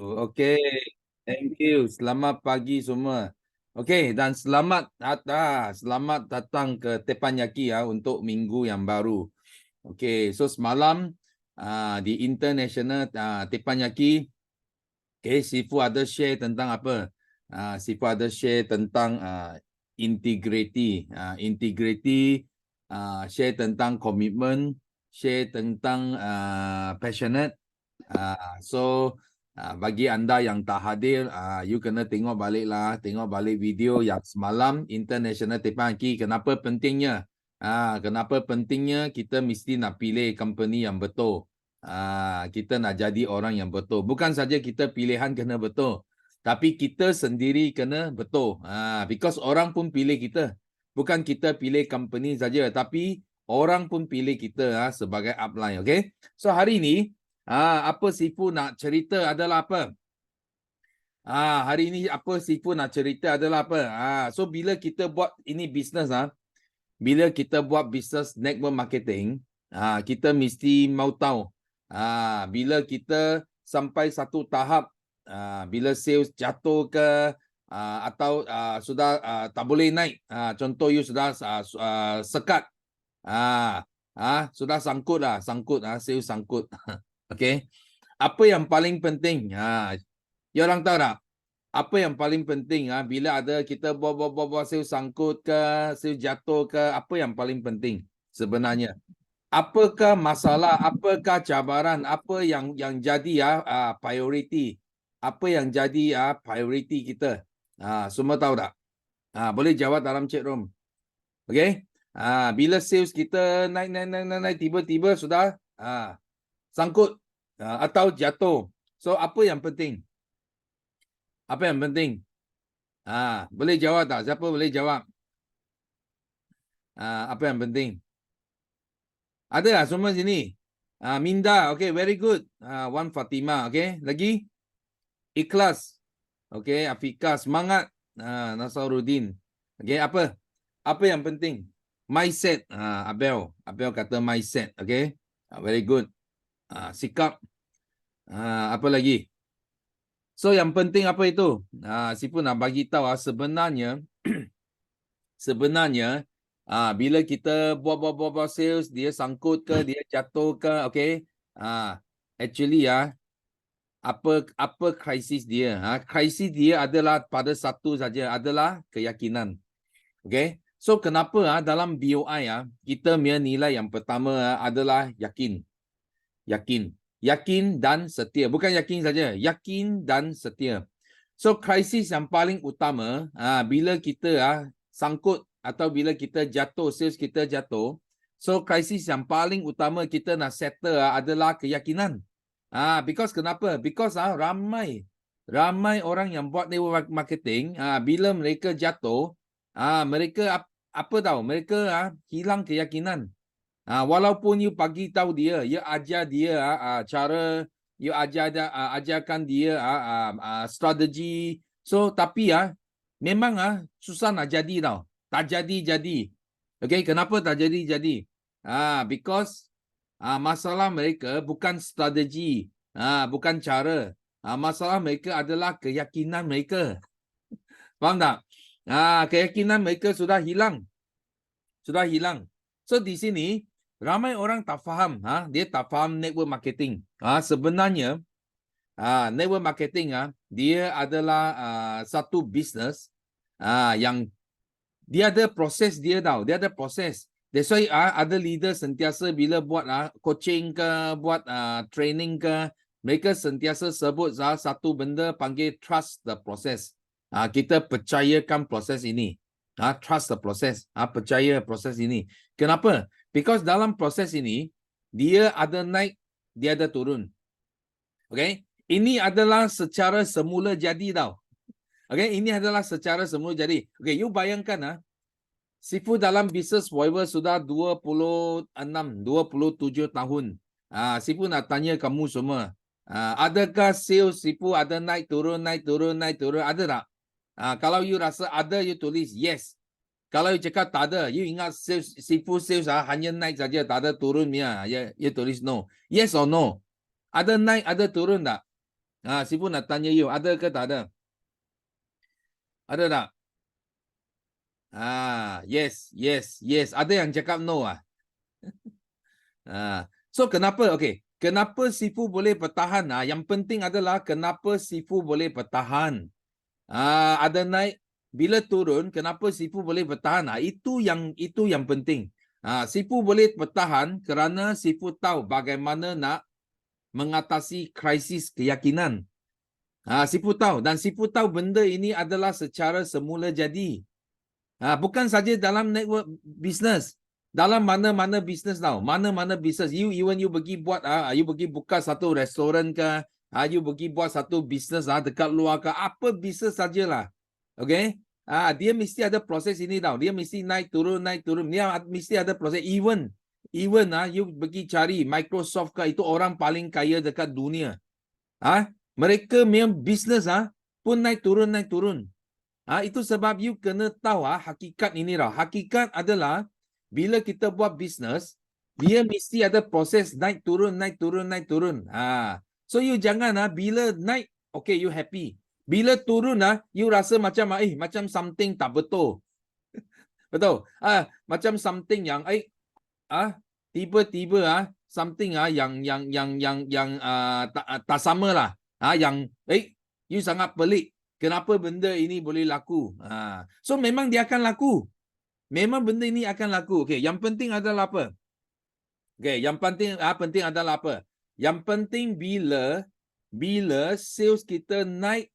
Okey, thank you. Selamat pagi semua. Okey, dan selamat datang ke Teppanyaki ya untuk minggu yang baru. Okey, so semalam di International Teppanyaki, Sifu ada share tentang apa? Sifu ada share tentang integrity. Integrity, share tentang komitmen, share tentang passionate. So bagi anda yang tak hadir, you kena tengok balik lah, tengok balik video yang semalam International Teppanyaki. Kenapa pentingnya? Kenapa pentingnya kita mesti nak pilih company yang betul. Kita nak jadi orang yang betul. Bukan saja kita pilihan kena betul, tapi kita sendiri kena betul. Because orang pun pilih kita. Bukan kita pilih company saja, tapi orang pun pilih kita sebagai upline. Okay? So hari ini, apa Sifu nak cerita adalah apa? Hari ini apa Sifu nak cerita adalah apa? So bila kita buat ini bisnes, bila kita buat bisnes network marketing, kita mesti mau tahu bila kita sampai satu tahap, bila sales jatuh ke atau sudah tak boleh naik, contoh you sudah sekat, sudah sangkut sales sangkut. Okay, apa yang paling penting? You orang tahu tak? Apa yang paling penting bila ada kita buat sales sangkut ke, sales jatuh ke, apa yang paling penting sebenarnya? Apakah masalah, apakah cabaran, apa yang jadi priority? Apa yang jadi priority kita? Semua tahu tak? Boleh jawab dalam chat room. Okay? Bila sales kita naik, tiba-tiba sudah sangkut atau jatuh. So apa yang penting? Apa yang penting? Boleh jawab tak? Siapa boleh jawab? Apa yang penting? Ada lah semua sini. Minda, okay, very good. Wan Fatima, okay. Lagi? Ikhlas. Okay, Afika, semangat. Nasaruddin. Okay, apa? Apa yang penting? Mindset. Abel kata mindset, okay. Very good. Sikap. Apa lagi? So yang penting apa itu? Sipu nak bagi tahu sebenarnya bila kita buat sales, dia sangkut ke, dia jatuh ke, okay? Actually apa krisis dia? Krisis dia adalah pada satu saja, adalah keyakinan. Okay? So kenapa dalam BOI kita punya nilai yang pertama adalah yakin. Yakin dan setia. Bukan yakin saja, yakin dan setia. So krisis yang paling utama bila kita sangkut atau bila kita jatuh, sales kita jatuh. So krisis yang paling utama kita nak settle adalah keyakinan. Because kenapa? Because ramai orang yang buat network marketing, bila mereka jatuh, mereka apa tahu? Mereka hilang keyakinan. Walaupun you bagi tahu dia, you ajar dia cara, you ajarkan dia strategi. So tapi memang susah nak jadi tau. Tak jadi. Okay, kenapa tak jadi? Because masalah mereka bukan strategi, bukan cara. Masalah mereka adalah keyakinan mereka. Faham tak? Keyakinan mereka sudah hilang. So di sini ramai orang tak faham, dia tak faham network marketing. Sebenarnya network marketing dia adalah satu bisnes yang dia ada proses dia tau. Dia ada proses. That's why ada leader sentiasa bila buat coaching ke, buat training ke, mereka sentiasa sebut satu benda panggil trust the process. Kita percayakan proses ini. Trust the process. Percaya proses ini. Kenapa? Because dalam proses ini, dia ada naik, dia ada turun. Okay? Ini adalah secara semula jadi tau. Okay? Ini adalah secara semula jadi. Okay, you bayangkan Sifu dalam bisnes Fiverr sudah 26, 27 tahun. Sifu nak tanya kamu semua. Adakah sales Sifu ada naik turun? Ada tak? Kalau you rasa ada, you tulis yes. Kalau you cakap tak ada, you ingat Sifu sales hanya naik saja, tak ada turun ya. You tulis no. Yes or no? Ada naik, ada turun tak? Sifu nak tanya you, ada ke tak ada? Ada tak? Yes, yes, yes. Ada yang cakap no ah. So kenapa? Okay. Kenapa Sifu boleh bertahan? Yang penting adalah kenapa Sifu boleh bertahan. Ada naik, bila turun, kenapa Sifu boleh bertahan? Itu yang penting. Sifu boleh bertahan kerana Sifu tahu bagaimana nak mengatasi krisis keyakinan. Sifu tahu, dan Sifu tahu benda ini adalah secara semula jadi. Bukan saja dalam network business. Dalam mana-mana bisnes tau. Mana-mana bisnes. Even you pergi buat, you pergi buka satu restoran ke, you pergi buat satu bisnes dekat luar ke, apa bisnes sajalah. Okay? Dia mesti ada proses ini tau. Dia mesti naik turun. Dia mesti ada proses. Even you pergi cari Microsoft ke, itu orang paling kaya dekat dunia. Mereka memang bisnes pun naik turun. Itu sebab you kena tahu hakikat ini tau. Hakikat adalah bila kita buat bisnes, dia mesti ada proses naik turun. So you jangan bila naik, okay, you happy. Bila turun you rasa macam something tak betul. Betul. Macam something yang tiba-tiba something yang tak sama lah. Yang you sangat pelik. Kenapa benda ini boleh laku? So memang dia akan laku. Memang benda ini akan laku. Okay, yang penting adalah apa? Okay, yang penting adalah apa? Yang penting bila sales kita naik,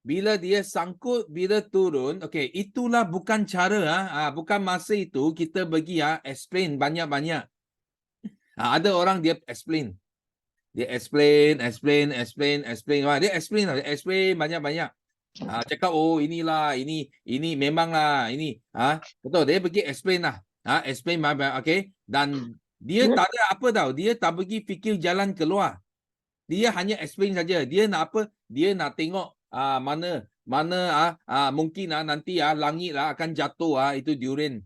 bila dia sangkut, bila turun, okay, itulah bukan cara bukan masa itu kita bagi explain banyak-banyak. Ada orang dia explain. Dia explain banyak-banyak. Cakap inilah, ini memanglah, ini betul, dia pergi explain lah. Explain, okay, dan dia tak ada apa tau, dia tak pergi fikir jalan keluar. Dia hanya explain saja. Dia nak apa? Dia nak tengok mana mungkin nanti langit akan jatuh itu durian.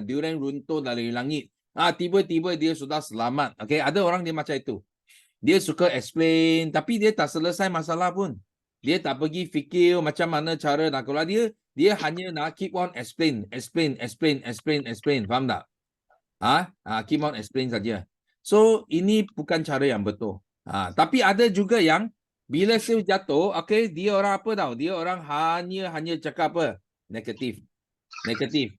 Durian runtuh dari langit. Tiba-tiba dia sudah selamat. Okay, ada orang dia macam itu. Dia suka explain, tapi dia tak selesai masalah pun. Dia tak pergi fikir macam mana cara nak keluar. Dia hanya nak keep on explain. Faham tak? Keep on explain saja. So ini bukan cara yang betul. Tapi ada juga yang bila sales jatuh, okay, dia orang apa tau? Dia orang hanya cakap apa? Negatif. Negatif.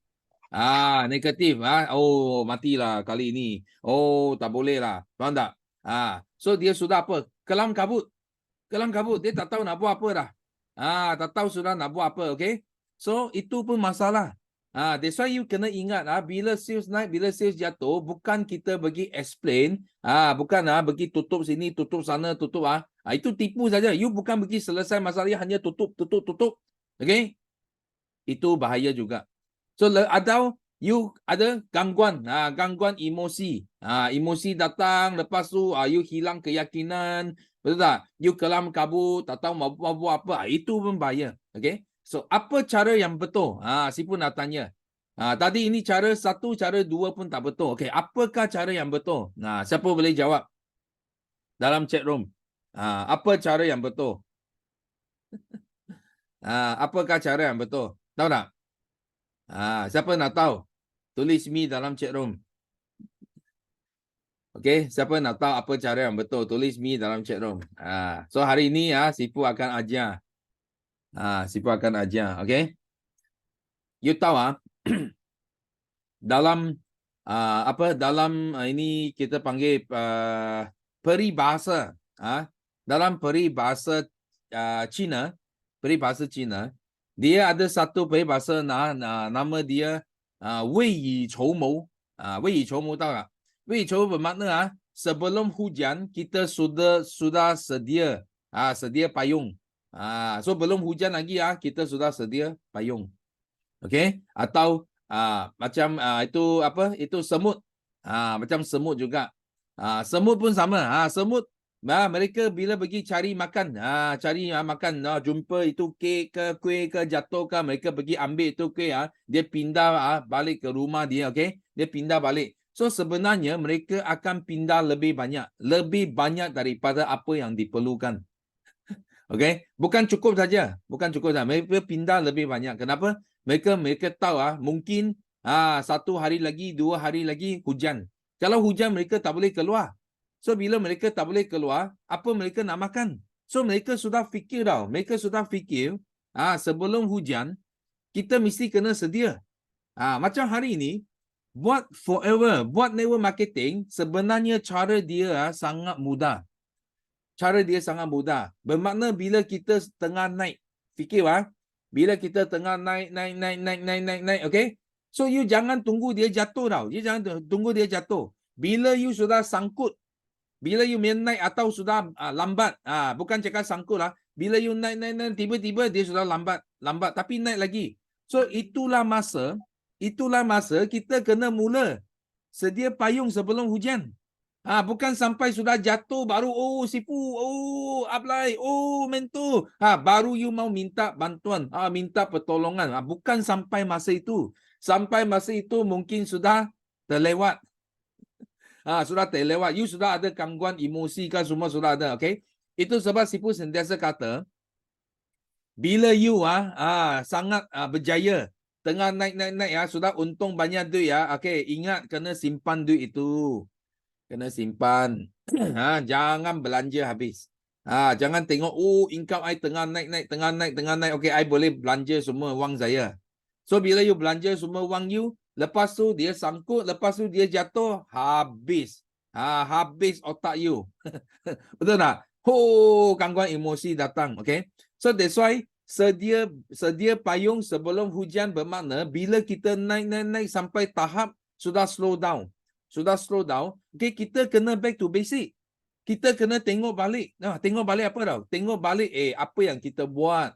Oh, matilah kali ini. Oh, tak boleh lah. Faham tak? So dia sudah apa? Kelam kabut. Dia tak tahu nak buat apa dah. Tak tahu sudah nak buat apa, okay? So itu pun masalah. That's why you kena ingat bila sales naik, bila sales jatuh, bukan kita bagi explain, bukan bagi tutup sini, tutup sana, tutup itu tipu saja. You bukan bagi selesai masalah, hanya tutup. Okay? Itu bahaya juga. So atau you ada gangguan, gangguan emosi. Emosi datang, lepas tu you hilang keyakinan, betul tak? You kelam kabut, tak tahu mau buat apa. Itu pun bahaya. Okay? So apa cara yang betul? Siapa nak tanya. Tadi ini cara satu, cara dua pun tak betul. Okay, apakah cara yang betul? Siapa boleh jawab? Dalam chat room. Apa cara yang betul? Apakah cara yang betul? Tahu tak? Siapa nak tahu? Tulis me dalam chat room. Okay, siapa nak tahu apa cara yang betul? Tulis me dalam chat room. So hari ini Sifu akan ajar. Okay. You tahu dalam dalam ini kita panggil peribahasa. Dalam peribahasa Cina, dia ada satu peribahasa nama dia Wei Yi Chou Mou. Wei Yi Chou Mou tahu tak? Wei Yi Chou bermakna sebelum hujan kita sudah sedia payung. So belum hujan lagi kita sudah sedia payung. Okay? Atau macam itu apa? Itu semut. Macam semut juga. Semut pun sama. Semut mereka bila pergi cari makan, jumpa itu kek ke kuih ke jatuh ke, mereka pergi ambil itu kuih, dia pindah balik ke rumah dia, okay? Dia pindah balik. So sebenarnya mereka akan pindah lebih banyak daripada apa yang diperlukan. Okay, bukan cukup saja, bukan cukup saja. Mereka pindah lebih banyak. Kenapa? Mereka tahu mungkin 1 hari lagi, 2 hari lagi hujan. Kalau hujan mereka tak boleh keluar. So bila mereka tak boleh keluar, apa mereka nak makan? So mereka sudah fikir tau. Mereka sudah fikir sebelum hujan kita mesti kena sedia. Macam hari ini buat network marketing sebenarnya cara dia sangat mudah. Cara dia sangat mudah. Bermakna bila kita tengah naik, fikir bila kita tengah naik, okay? So you jangan tunggu dia jatuh tau. You jangan tunggu dia jatuh. Bila you sudah sangkut, bila you naik atau sudah lambat, bukan cakap sangkut lah. Bila you naik, tiba-tiba dia sudah lambat, tapi naik lagi. So itulah masa kita kena mula sedia payung sebelum hujan. Bukan sampai sudah jatuh baru sipu, apply, mentor. Baru you mau minta bantuan, minta pertolongan. Bukan sampai masa itu. Sampai masa itu mungkin sudah terlewat. Sudah terlewat. You sudah ada gangguan emosi kan, semua sudah ada, okay? Itu sebab sipu sentiasa kata, bila you sangat berjaya, tengah naik sudah untung banyak duit okay, ingat kena simpan duit itu. Kena simpan. Jangan belanja habis. Jangan tengok income I tengah naik. Okay, I boleh belanja semua wang saya. So bila you belanja semua wang you, lepas tu dia sangkut, lepas tu dia jatuh, habis. Habis otak you. Betul tak? Gangguan emosi datang. Okay. So that's why sedia payung sebelum hujan bermakna bila kita naik sampai tahap sudah slow down. Okay, kita kena back to basic. Kita kena tengok balik. Tengok balik apa tau? Tengok balik apa yang kita buat.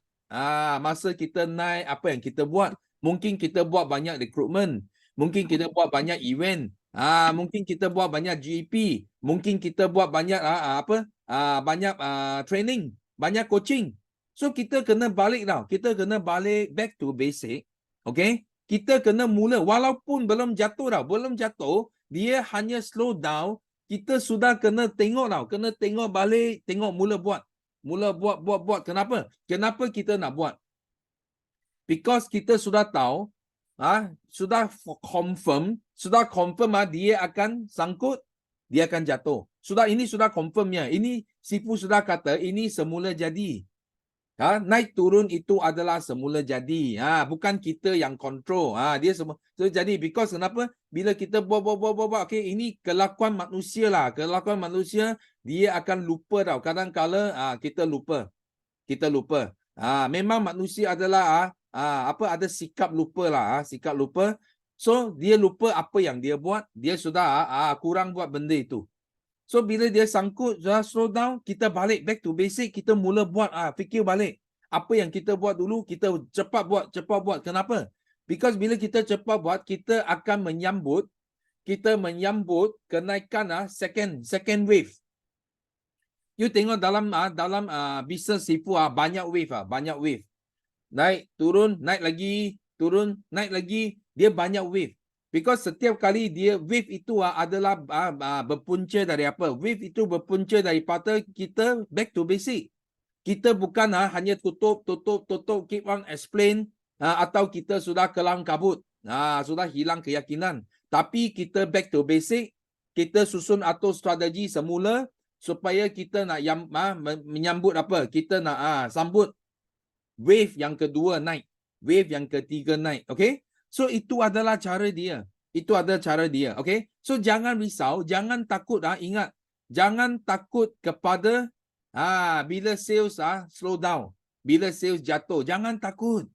Masa kita naik, apa yang kita buat. Mungkin kita buat banyak recruitment. Mungkin kita buat banyak event. Mungkin kita buat banyak GEP. Mungkin kita buat banyak banyak training, banyak coaching. So kita kena balik tau. Kita kena balik back to basic. Okay? Kita kena mula walaupun belum jatuh tau. Belum jatuh, dia hanya slow down. Kita sudah kena tengok tau. Kena tengok balik, tengok mula buat. Mula buat. Kenapa? Kenapa kita nak buat? Because kita sudah tahu, sudah confirm dia akan sangkut, dia akan jatuh. Ini sudah confirmnya. Ini sipu sudah kata ini semula jadi. Naik turun itu adalah semula jadi. Bukan kita yang control. Dia semua jadi. Because kenapa? Bila kita buat. Okay, ini kelakuan manusia lah. Kelakuan manusia, dia akan lupa tau. Kadang-kala kita lupa. Memang manusia adalah ada sikap lupa lah. Sikap lupa. So dia lupa apa yang dia buat. Dia sudah kurang buat benda itu. So bila dia sangkut, sudah slow down, kita balik back to basic, kita mula buat, fikir balik. Apa yang kita buat dulu, kita cepat buat. Kenapa? Because bila kita cepat buat, kita akan menyambut kenaikan second wave. You tengok dalam bisnes sipu banyak wave. Naik, turun, naik lagi, turun, naik lagi, dia banyak wave. Because setiap kali dia wave itu adalah berpunca dari apa? Wave itu berpunca daripada kita back to basic. Kita bukan hanya tutup, keep on explain atau kita sudah kelang kabut, sudah hilang keyakinan. Tapi kita back to basic, kita susun atau strategi semula supaya kita nak menyambut apa? Kita nak sambut wave yang kedua naik, wave yang ketiga naik. Okay? So itu adalah cara dia. Okay? So jangan risau, jangan takut. Ingat, jangan takut kepada bila sales slow down, bila sales jatuh, jangan takut.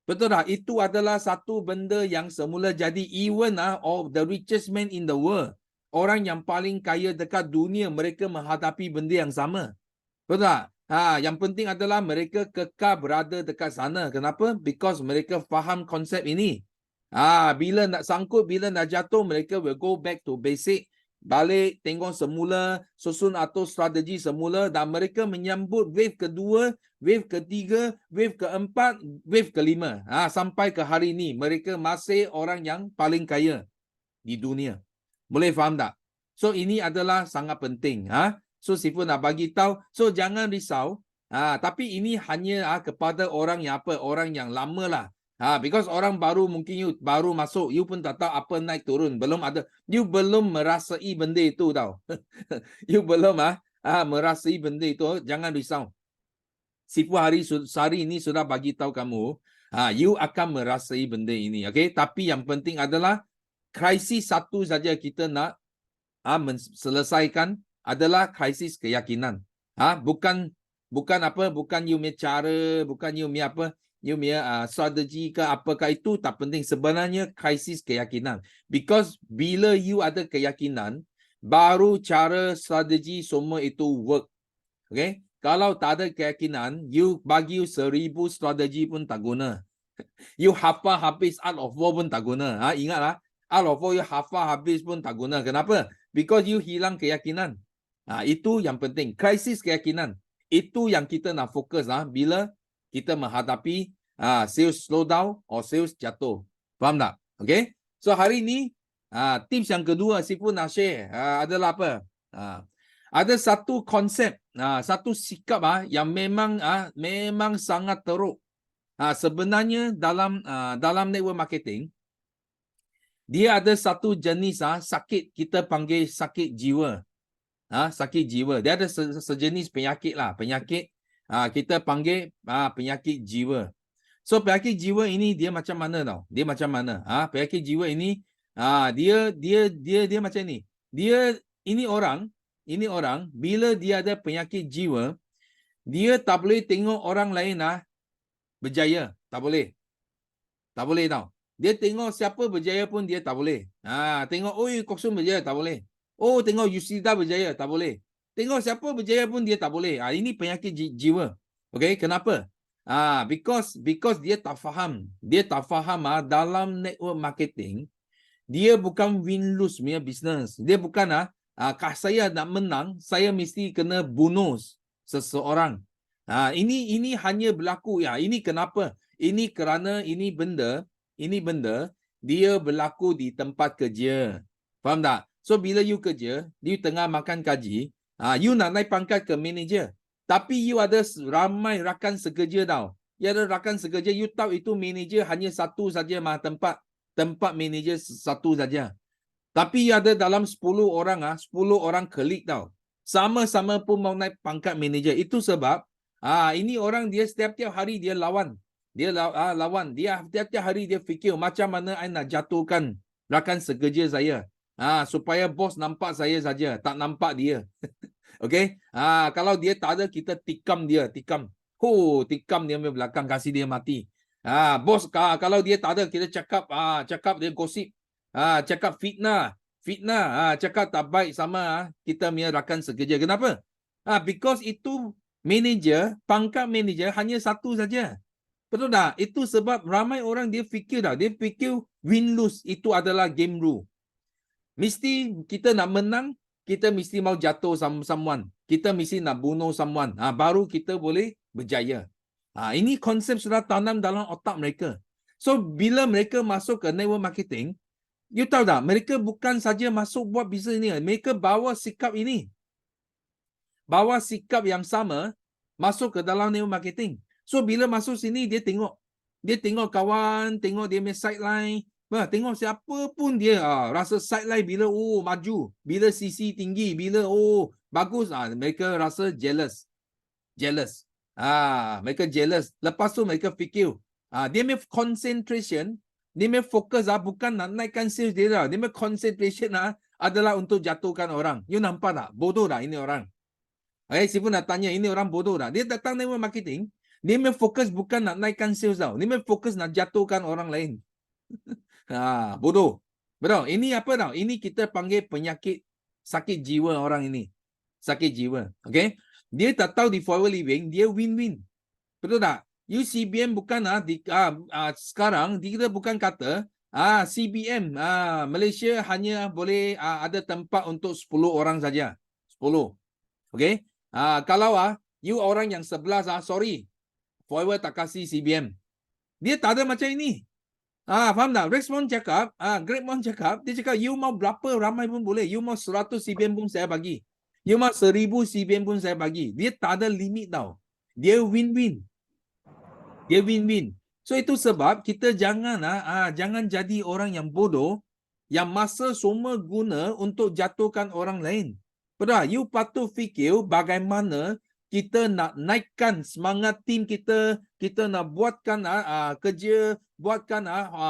Betul tak? Itu adalah satu benda yang semula jadi. Even of the richest man in the world, orang yang paling kaya dekat dunia, mereka menghadapi benda yang sama. Betul tak? Yang penting adalah mereka kekal berada dekat sana. Kenapa? Because mereka faham konsep ini. Bila nak sangkut, bila nak jatuh, mereka will go back to basic. Balik, tengok semula, susun atau strategi semula, dan mereka menyambut wave kedua, wave ketiga, wave keempat, wave kelima. Sampai ke hari ini, mereka masih orang yang paling kaya di dunia. Boleh faham tak? So ini adalah sangat penting. So sifu nak bagi tahu. So jangan risau. Tapi ini hanya kepada orang yang apa? Orang yang lama lah. Because orang baru mungkin you baru masuk, you pun tak tahu apa naik turun. Belum ada, you belum merasai benda itu tau. You belum merasai benda itu, jangan risau. Sifu hari ini sudah bagi tahu kamu, you akan merasai benda ini. Okay? Tapi yang penting adalah krisis satu saja kita nak selesaikan adalah krisis keyakinan. Bukan you punya cara, bukan you punya apa, you punya strategi ke apakah itu tak penting. Sebenarnya krisis keyakinan. Because bila you ada keyakinan, baru cara strategi semua itu work. Okay? Kalau tak ada keyakinan, you bagi you 1000 strategi pun tak guna. You hafal habis out of war pun tak guna. Ingatlah, out of war you hafal habis pun tak guna. Kenapa? Because you hilang keyakinan. Itu yang penting. Krisis keyakinan. Itu yang kita nak fokus bila kita menghadapi sales slow down or sales jatuh. Faham tak? Okay? So hari ini, tips yang kedua Sifu nak share adalah apa? Ada satu konsep, satu sikap yang memang sangat teruk. Sebenarnya dalam network marketing, dia ada satu jenis sakit, kita panggil sakit jiwa. Sakit jiwa. Dia ada sejenis penyakit lah. Penyakit kita panggil penyakit jiwa. So penyakit jiwa ini dia macam mana tau? Dia macam mana? Penyakit jiwa ini dia macam ni. Ini orang bila dia ada penyakit jiwa, dia tak boleh tengok orang lain berjaya. Tak boleh. Tak boleh tau. Dia tengok siapa berjaya pun dia tak boleh. Tengok Koksum berjaya tak boleh. Tengok Yusida berjaya tak boleh. Tengok siapa berjaya pun dia tak boleh. Ini penyakit jiwa. Okay, kenapa? Because dia tak faham. Dia tak faham dalam network marketing, dia bukan win-lose punya business. Dia bukan saya nak menang, saya mesti kena bunuh seseorang. Ini hanya berlaku ini kenapa? Ini kerana ini benda dia berlaku di tempat kerja. Faham tak? So bila you kerja, you tengah makan gaji, you nak naik pangkat ke manager. Tapi you ada ramai rakan sekerja tau. You ada rakan sekerja, you tahu itu manager hanya satu saja tempat manager satu saja. Tapi ada dalam 10 orang 10 orang klik tau. Sama-sama pun mau naik pangkat manager. Itu sebab ini orang dia setiap-tiap hari dia lawan. Dia lawan. Dia setiap-tiap hari dia fikir macam mana I nak jatuhkan rakan sekerja saya. Supaya bos nampak saya saja, tak nampak dia. Okey? Kalau dia tak ada, kita tikam dia, tikam. Tikam dia belakang, kasih dia mati. Bos kalau dia tak ada, kita cakap dia gosip. Cakap fitnah, cakap tak baik sama kita punya rakan sekerja. Kenapa? Because itu manager, pangkat manager hanya satu saja. Betul tak? Itu sebab ramai orang dia fikir win-lose itu adalah game rule. Mesti kita nak menang, kita mesti mau jatuh someone. Kita mesti nak bunuh someone. Baru kita boleh berjaya. Ini konsep sudah tanam dalam otak mereka. So, bila mereka masuk ke network marketing, you tahu tak, mereka bukan saja masuk buat bisnes ini. Mereka bawa sikap ini. Bawa sikap yang sama, masuk ke dalam network marketing. So, bila masuk sini, dia tengok kawan, tengok dia punya sideline. Tengok siapa pun dia rasa sideline bila maju, bila CC tinggi, bila bagus, mereka rasa jealous. Mereka jealous. Lepas tu mereka fikir dia punya concentration, dia punya fokus bukan nak naikkan sales dia dah. Dia punya concentration adalah untuk jatuhkan orang. You nampak tak? Bodoh tak ini orang? Siapa nak tanya, ini orang bodoh tak? Dia datang network marketing, dia punya fokus bukan nak naikkan sales tau. Dia punya fokus nak jatuhkan orang lain. Bodoh. Betul. Ini apa tau? Ini kita panggil penyakit sakit jiwa orang ini. Sakit jiwa. Okay? Dia tak tahu di forward living, dia win-win. Betul tak? CBM bukan sekarang kita bukan kata CBM Malaysia hanya boleh ada tempat untuk 10 orang saja. 10. Okay? Kalau you orang yang 11 sorry, forward tak kasih CBM. Dia tak ada macam ini. Faham tak? Great Mon cakap, dia cakap, you mau berapa ramai pun boleh. You mau 100 CBM pun saya bagi. You mau 1000 CBM pun saya bagi. Dia tak ada limit tau. Dia win-win. Dia win-win. So itu sebab kita jangan jangan jadi orang yang bodoh yang masa semua guna untuk jatuhkan orang lain. Betul, you patut fikir bagaimana kita nak naikkan semangat tim kita, kita nak buatkan kerja, buatkan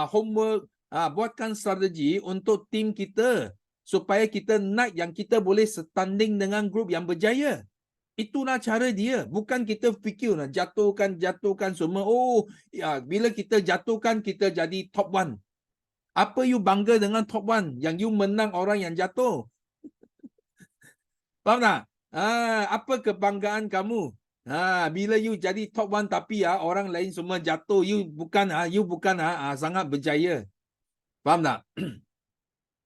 homework, buatkan strategi untuk tim kita supaya kita naik yang kita boleh setanding dengan grup yang berjaya. Itulah cara dia. Bukan kita fikir nak jatuhkan semua. Oh, ya, bila kita jatuhkan, kita jadi top 1. Apa you bangga dengan top 1? Yang you menang orang yang jatuh. Faham tak? Apa kebanggaan kamu? Bila you jadi top 1 tapi orang lain semua jatuh, you bukan sangat berjaya. Faham tak?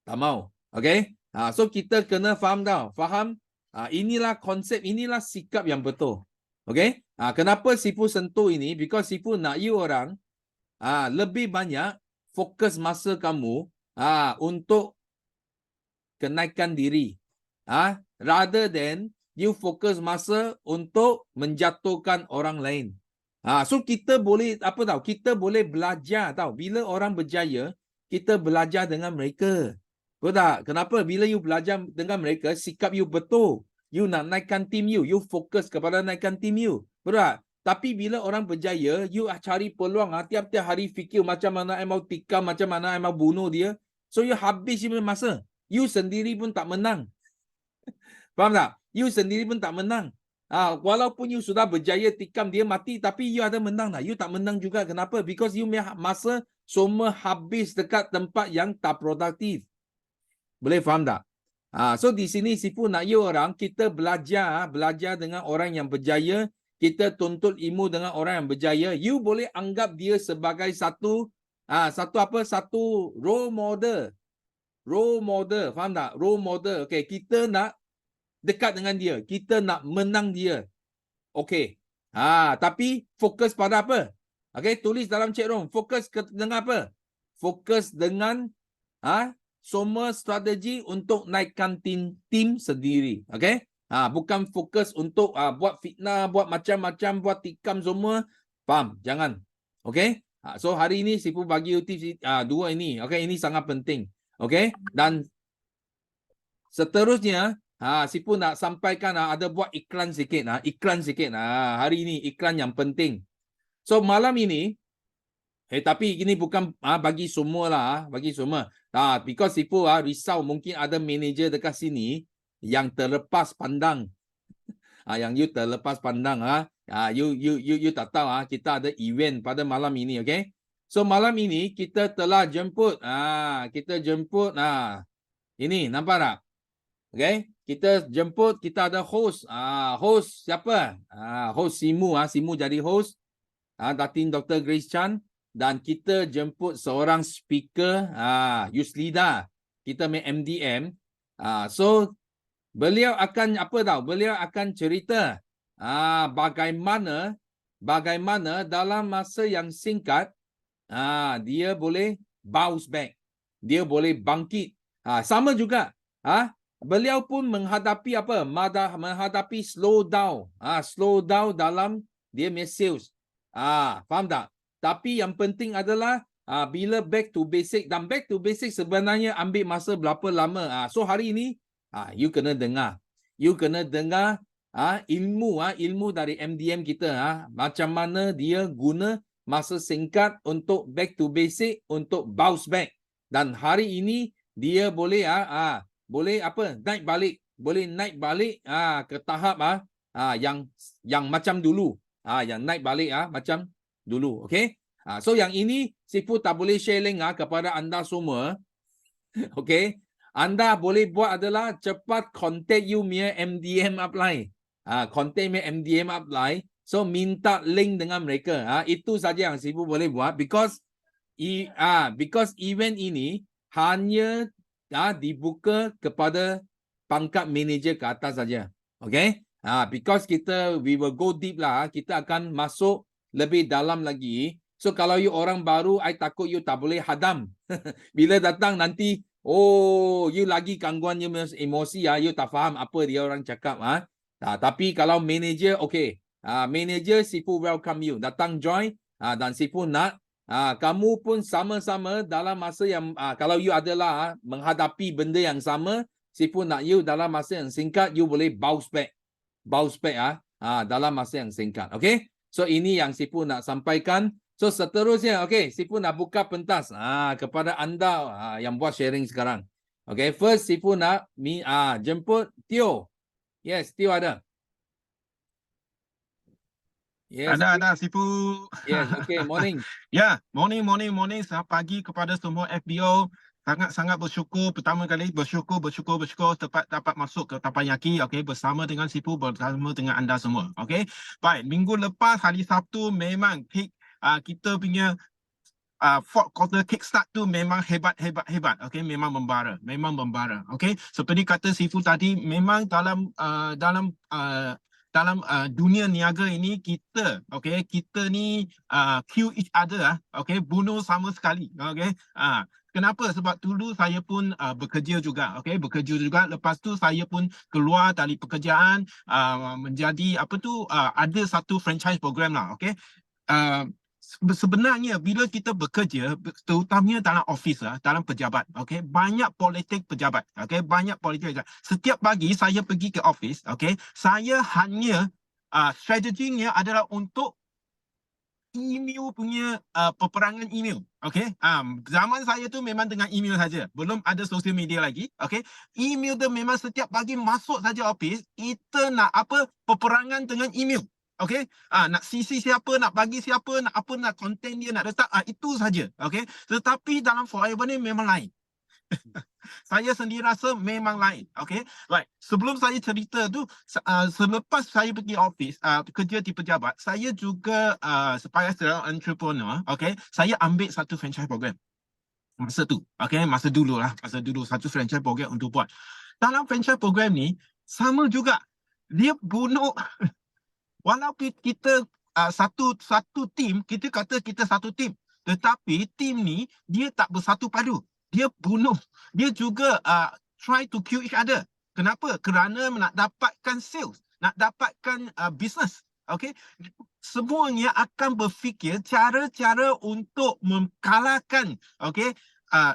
Tak mau. Okay? So kita kena faham tau. Faham? Inilah konsep, inilah sikap yang betul. Okay? Kenapa Sifu sentuh ini? Because Sifu nak you orang lebih banyak fokus masa kamu untuk kenaikan diri. Rather than you fokus masa untuk menjatuhkan orang lain. So kita boleh kita boleh belajar tau. Bila orang berjaya, kita belajar dengan mereka. Betul tak? Kenapa? Bila you belajar dengan mereka, sikap you betul. You nak naikkan tim you fokus kepada naikkan tim you. Betul tak? Tapi bila orang berjaya, you cari peluang tiap-tiap hari fikir macam mana I mau tikam, macam mana I mau bunuh dia. So you habis you masa. You sendiri pun tak menang. Faham tak? You sendiri pun tak menang. Walaupun you sudah berjaya tikam dia mati, tapi you ada menang tak? You tak menang juga. Kenapa? Because you masa semua habis dekat tempat yang tak produktif. Boleh faham tak? So di sini Sifu nak you orang, kita belajar dengan orang yang berjaya, kita tuntut ilmu dengan orang yang berjaya. You boleh anggap dia sebagai satu role model. Role model, faham tak? Role model. Okay, kita nak dekat dengan dia, kita nak menang dia. Okay. Tapi fokus pada apa? Okay, tulis dalam chat room. Fokus dengan apa? Fokus dengan semua strategi untuk naikkan tim sendiri. Okay? Bukan fokus untuk buat fitnah, buat macam-macam, buat tikam semua. Faham? Jangan. Okay? So hari ini Sifu bagi you tips dua ini. Okay, ini sangat penting. Okay? Dan seterusnya, Sifu nak sampaikan ada buat iklan sikit. Hari ini iklan yang penting. So malam ini, tapi ini bukan bagi semua lah, bagi semua. Because Sifu risau mungkin ada manager dekat sini yang terlepas pandang. Yang you terlepas pandang. You tak tahu kita ada event pada malam ini, okay? So malam ini kita telah jemput. Ini nampak tak? Okay? Kita jemput, kita ada host. Host siapa? Host Simu. Simu jadi host. Datin Dr. Grace Chan. Dan kita jemput seorang speaker, Yuslida. Kita main MDM. So, beliau akan Beliau akan cerita bagaimana dalam masa yang singkat, dia boleh bounce back. Dia boleh bangkit. Sama juga. Beliau pun menghadapi menghadapi slow down. Slow down dalam dia punya sales. Faham tak? Tapi yang penting adalah bila back to basic. Dan back to basic sebenarnya ambil masa berapa lama. So hari ini you kena dengar. You kena dengar ilmu dari MDM kita. Macam mana dia guna masa singkat untuk back to basic, untuk bounce back. Dan hari ini dia boleh naik balik. Boleh naik balik ke tahap yang macam dulu. Yang naik balik macam dulu. Okay? So yang ini Sifu tak boleh share link kepada anda semua. Okay? Anda boleh buat adalah cepat contact you punya MDM upline. Contact punya MDM upline. So minta link dengan mereka. Itu saja yang Sifu boleh buat. Because event ini hanya dibuka kepada pangkat manager ke atas saja. Okay? Because we will go deep lah. Kita akan masuk lebih dalam lagi. So kalau you orang baru, I takut you tak boleh hadam. Bila datang nanti, you lagi gangguan you emosi, you tak faham apa dia orang cakap. Tapi kalau manager, okay. Manager Sifu welcome you, datang join dan Sifu nak kamu pun sama-sama dalam masa yang kalau you adalah menghadapi benda yang sama, Sifu nak you dalam masa yang singkat you boleh bounce back dalam masa yang singkat. Okay, so ini yang Sifu nak sampaikan. So seterusnya, okay, Sifu nak buka pentas kepada anda yang buat sharing sekarang. Okay, first Sifu nak jemput Tio. Yes, Tio ada. Yes. Ada Sifu. Yes, okay, morning. Ya, morning. Selamat pagi kepada semua FBO. Sangat bersyukur, pertama kali bersyukur dapat masuk ke Teppanyaki, okay, bersama dengan Sifu, bersama dengan anda semua. Okay, baik, minggu lepas hari Sabtu memang kita punya fourth quarter kickstart tu memang hebat. Okay, memang membara. Okay, seperti kata Sifu tadi, memang dalam dunia niaga ini kita ni kill each other okay, bunuh sama sekali. Okay, kenapa? Sebab dulu saya pun bekerja juga, lepas tu saya pun keluar dari pekerjaan menjadi ada satu franchise program lah. Okay, sebenarnya bila kita bekerja, terutamanya dalam office dalam pejabat, okay, banyak politik pejabat, okay, setiap pagi saya pergi ke office, okay, saya hanya strateginya adalah untuk email punya peperangan email, okay. Zaman saya tu memang dengan email saja, belum ada social media lagi, okay. Email tu memang setiap pagi masuk saja office, kita nak peperangan dengan email. Okay, nak CC siapa, nak bagi siapa, nak konten dia nak letak, itu saja. Okay, tetapi dalam Forever ni memang lain. Saya sendiri rasa memang lain. Okay, right. Sebelum saya cerita tu, selepas saya pergi office, kerja di pejabat, saya juga sebagai seorang entrepreneur, okay, saya ambil satu franchise program. Masa tu, okay, masa dulu satu franchise program untuk buat. Dalam franchise program ni, sama juga. Dia bunuh walaupun kita satu tim, kita kata kita satu tim, tetapi tim ni dia tak bersatu padu. Dia bunuh. Dia juga try to kill each other. Kenapa? Kerana nak dapatkan sales, nak dapatkan business. Okay? Semuanya akan berfikir cara-cara untuk mengalahkan, okay,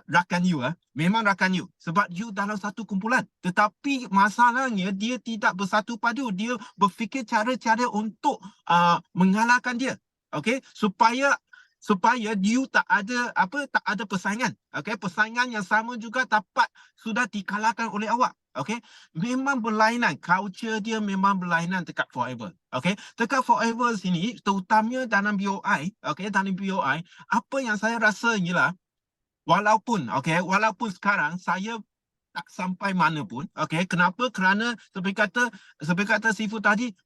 rakan you, memang rakan you, sebab you dalam satu kumpulan, tetapi masalahnya dia tidak bersatu padu. Dia berfikir cara-cara untuk mengalahkan dia, okay, supaya you tak ada persaingan, okay, persaingan yang sama juga sudah dikalahkan oleh awak. Okay, memang berlainan, culture dia memang berlainan dekat Forever. Okay, dekat Forever sini, terutamanya dalam BOI, okay, dalam BOI, apa yang saya rasa ialah, walaupun sekarang saya tak sampai mana pun, okay, kenapa? Kerana seperti kata Sifu tadi,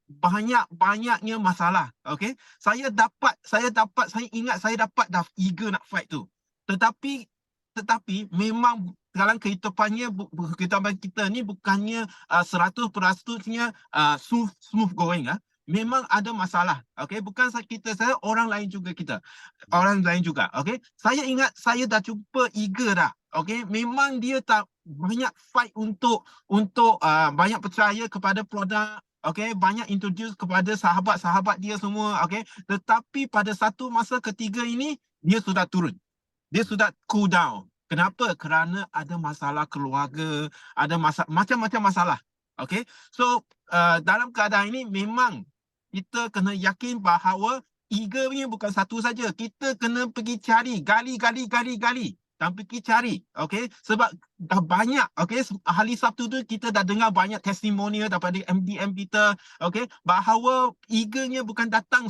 banyaknya masalah, okay. Saya ingat saya dapat dah eager nak fight tu, tetapi memang dalam kehidupan kita ni bukannya 100%-nya smooth going. Memang ada masalah, okay. Bukan saya, orang lain juga okay. Saya ingat saya dah jumpa Eagle dah, okay. Memang dia tak banyak fight untuk banyak percaya kepada produk, okay, banyak introduce kepada sahabat-sahabat dia semua, okay. Tetapi pada satu masa ketiga ini dia sudah turun, dia sudah cool down. Kenapa? Kerana ada masalah keluarga, ada macam-macam masalah, okay. So dalam keadaan ini memang kita kena yakin bahawa Eagle ni bukan satu saja. Kita kena pergi cari, gali dan pergi cari, okay. Sebab dah banyak, okay, hari Sabtu tu kita dah dengar banyak testimonial daripada MDM kita, okay, bahawa Eagle-nya bukan datang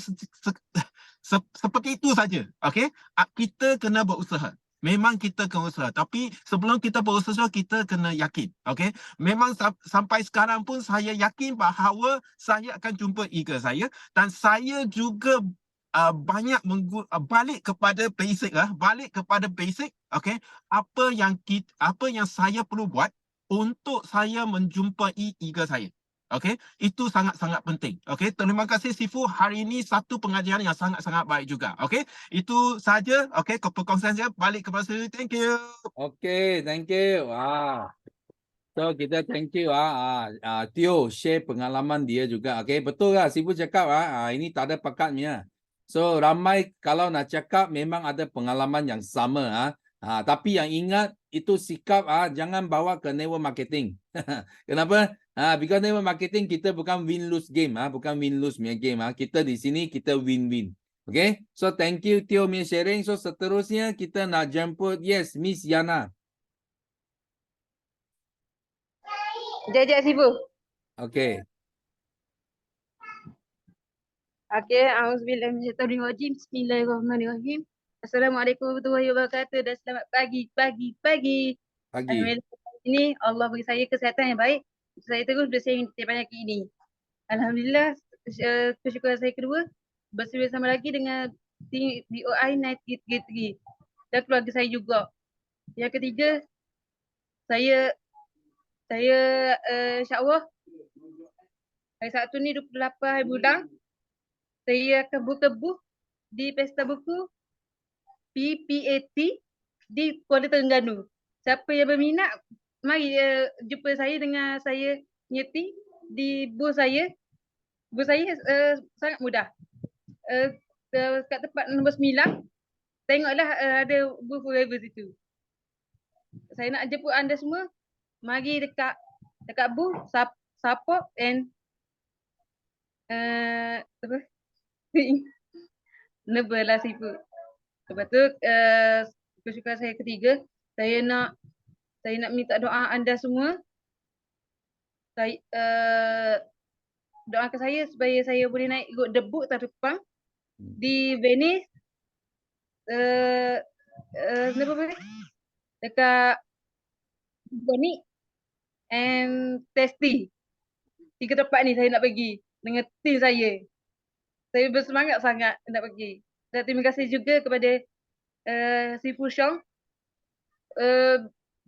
seperti itu saja, okay. Kita kena berusaha. Memang kita kena usaha, tapi sebelum kita berusaha kita kena yakin, okay. Memang sampai sekarang pun saya yakin bahawa saya akan jumpa Eagle saya, dan saya juga banyak balik kepada basic, okay. Apa yang saya perlu buat untuk saya menjumpai Eagle saya. Okay, itu sangat-sangat penting. Okay, terima kasih Sifu. Hari ini satu pengajaran yang sangat-sangat baik juga. Okay, itu saja. Okay, perkongsian saya balik kepada saya. Thank you. Okay, thank you. So kita thank you Tio share pengalaman dia juga. Okay, betul lah Sifu cakap ini tak ada pakatnya. So ramai kalau nak cakap memang ada pengalaman yang sama tapi yang ingat itu sikap jangan bawa ke network marketing. Kenapa? Because network marketing kita bukan win lose game bukan win lose punya game Kita di sini kita win win. Okay, so thank you Tio punya sharing. So seterusnya kita nak jemput Miss Yana. Jajak Sifu. Okay. Okey, auzubillahi minasyaitonir rajim. Bismillahirrahmanirrahim. Assalamualaikum warahmatullahi wabarakatuh dan selamat pagi. Pagi. Alhamdulillah ini Allah bagi saya kesihatan yang baik. Saya terus bersaing di pagi ini. Alhamdulillah, kesyukuran saya kedua bersama lagi dengan tim BOI Night Gate dan keluarga saya juga. Yang ketiga, saya insya-Allah hari Sabtu ni 28 hari bulan saya akan bertebuh di Pesta Buku PPAT di Kuala Terengganu. Siapa yang berminat, mari jumpa saya dengan saya Nyeti di booth saya. Booth saya sangat mudah. Kat tempat nombor 9, tengoklah ada booth Forever situ. Saya nak jemput anda semua, mari dekat booth, support and never lah Sifu. Lepas tu kesyukuran saya ketiga, saya nak minta doa anda semua. Saya doakan saya supaya saya boleh naik ikut debut terbang di Venice dekat Boni and Tasty. 3 tempat ni saya nak pergi dengan tim saya. Saya bersemangat sangat nak pergi. Dan terima kasih juga kepada Sifu Syong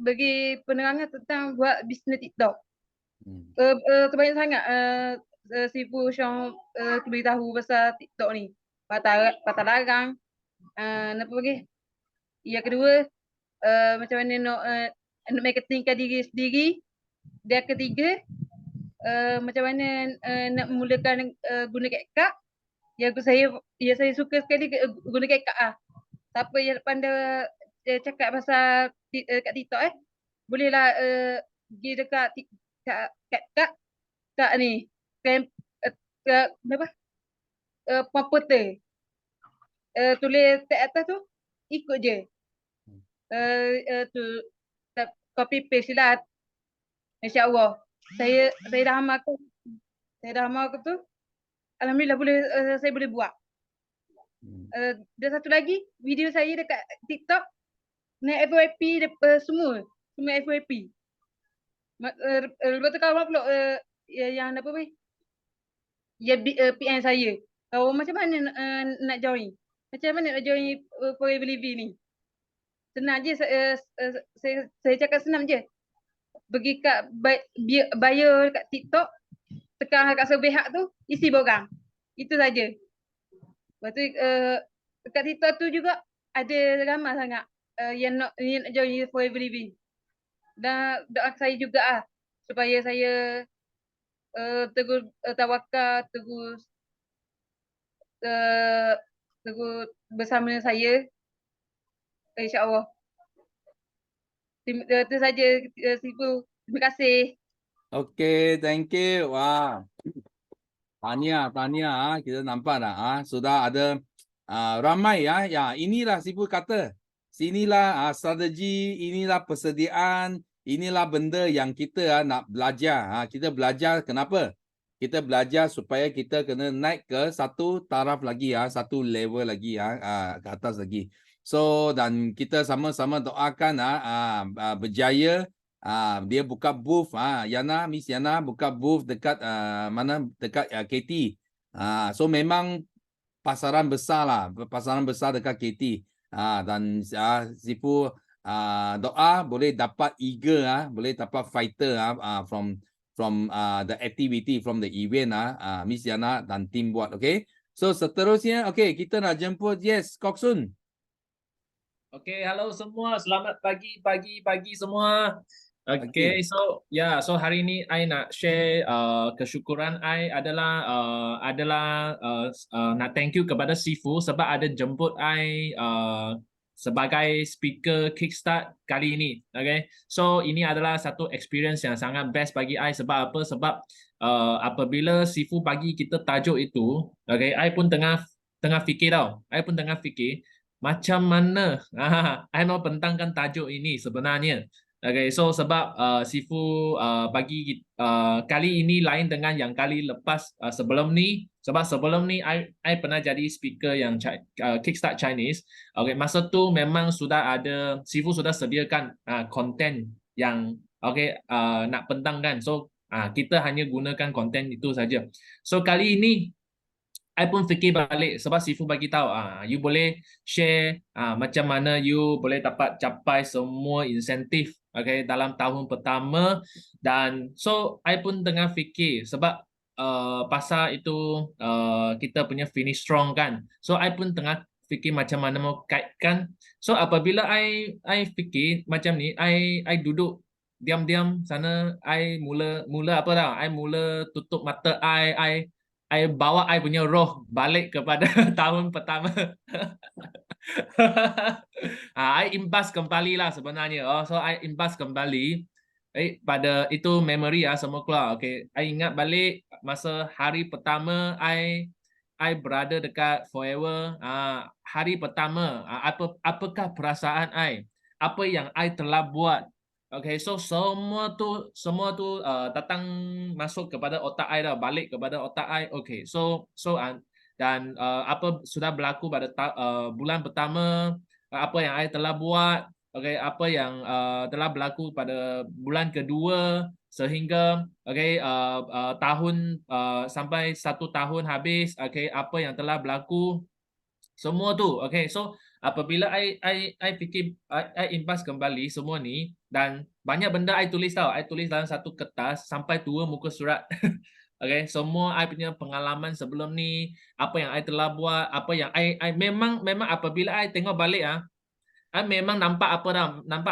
bagi penerangan tentang buat bisnes TikTok. Terbanyak sangat Sifu Syong beritahu pasal TikTok ni. Patah larang. Apa lagi? Yang kedua, macam mana nak marketingkan diri sendiri. Dan ketiga, macam mana nak memulakan guna CapCut. Yang saya suka sekali guna CapCut Siapa yang pandai cakap pasal kat TikTok bolehlah pergi dekat CapCut kat ni apa komputer. Tulis kat atas tu, ikut je. Tu copy paste lah. InsyaAllah. Saya dah amalkan tu. Alhamdulillah saya boleh buat. Dan satu lagi, video saya dekat TikTok naik FYP semua FYP. Lepas tu kawan pula yang apa ni? PM saya. Kau macam mana nak join? Macam mana nak join Forever Living ni? Senang je, saya cakap senang je. Pergi kat bio kat TikTok, tekan kat survey hak tu, isi borang. Itu saja. Lepas tu kat TikTok tu juga ada ramai sangat yang nak join Forever Living. Dan doa saya juga supaya saya terus tawakal, terus bersama saya, insya-Allah. Itu saja Sifu. Terima kasih. Okay, thank you. Wah. Tahniah kita nampak dah sudah ada ramai ya inilah Sifu kata. Sinilah strategi, inilah persediaan, inilah benda yang kita nak belajar. Kita belajar kenapa? Kita belajar supaya kita kena naik ke satu taraf lagi satu level lagi ke atas lagi. So dan kita sama-sama doakan berjaya. Dia buka booth Miss Yana buka booth dekat mana dekat KT. So memang pasaran besar dekat KT. Dan Sifu doa boleh dapat eager boleh dapat fighter from the activity, from the event Miss Yana dan tim buat. Okay, so seterusnya kita nak jemput Kok Sun. Okey, halo semua. Selamat pagi semua. Hakim. Okay, so hari ini I nak share kesyukuran I adalah nak thank you kepada Sifu sebab ada jemput I sebagai speaker Kickstart kali ini. Okay, so ini adalah satu experience yang sangat best bagi I sebab apa? Sebab apabila Sifu bagi kita tajuk itu, okay, I pun tengah fikir tau. I pun tengah fikir macam mana I mau bentangkan tajuk ini sebenarnya. Okay, so sebab Sifu bagi kali ini lain dengan yang kali lepas sebelum ni. Sebab sebelum ni I pernah jadi speaker yang Kickstart Chinese. Okay, masa tu memang sudah ada, Sifu sudah sediakan konten yang nak bentangkan. So kita hanya gunakan konten itu saja. So kali ini I pun fikir balik sebab Sifu bagi tahu you boleh share macam mana you boleh dapat capai semua insentif dalam tahun pertama. Dan so I pun tengah fikir sebab pasal itu kita punya finish strong kan. So I pun tengah fikir macam mana mau kaitkan. So apabila I fikir macam ni, I duduk diam-diam sana, I mula apa tau, I mula tutup mata I bawa I punya roh balik kepada tahun pertama. I imbas kembali lah sebenarnya. So I imbas kembali pada itu memory semua keluar. Okay, I ingat balik masa hari pertama I berada dekat Forever. Hari pertama, apakah perasaan I? Apa yang I telah buat? Okay, so semua tu datang masuk kepada otak I dah, balik kepada otak I. Okay, so dan apa sudah berlaku pada bulan pertama, apa yang I telah buat, okay, apa yang telah berlaku pada bulan kedua sehingga tahun sampai 1 tahun habis, okay, apa yang telah berlaku semua tu. Okay, so apabila I fikir, I impas kembali semua ni dan banyak benda I tulis tau. I tulis dalam satu kertas sampai 2 muka surat. Okay, semua I punya pengalaman sebelum ni, apa yang I telah buat, apa yang I memang apabila I tengok balik I memang nampak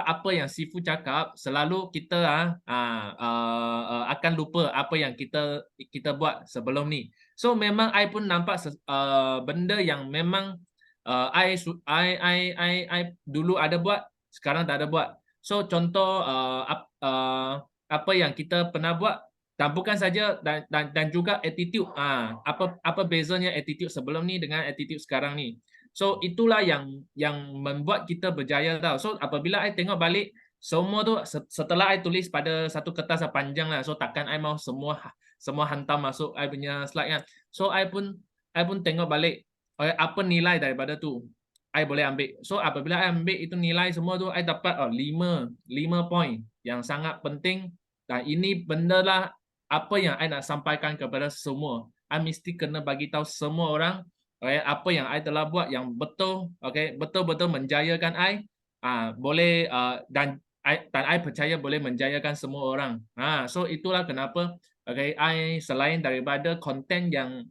apa yang Sifu cakap, selalu kita akan lupa apa yang kita buat sebelum ni. So memang I pun nampak benda yang memang I dulu ada buat, sekarang tak ada buat. So contoh apa yang kita pernah buat, dan bukan saja dan juga attitude. Apa bezanya attitude sebelum ni dengan attitude sekarang ni. So itulah yang membuat kita berjaya tau. So apabila I tengok balik semua tu, setelah I tulis pada satu kertas panjang lah. So takkan I mau semua hantar masuk I punya slide kan. So I pun tengok balik apa nilai daripada tu I boleh ambil. So apabila I ambil itu nilai semua tu, I dapat 5 point yang sangat penting. Dan ini benda lah apa yang I nak sampaikan kepada semua. I mesti kena bagi tahu semua orang apa yang I telah buat yang betul, betul-betul menjayakan I. Boleh dan I percaya boleh menjayakan semua orang. So itulah kenapa I selain daripada konten yang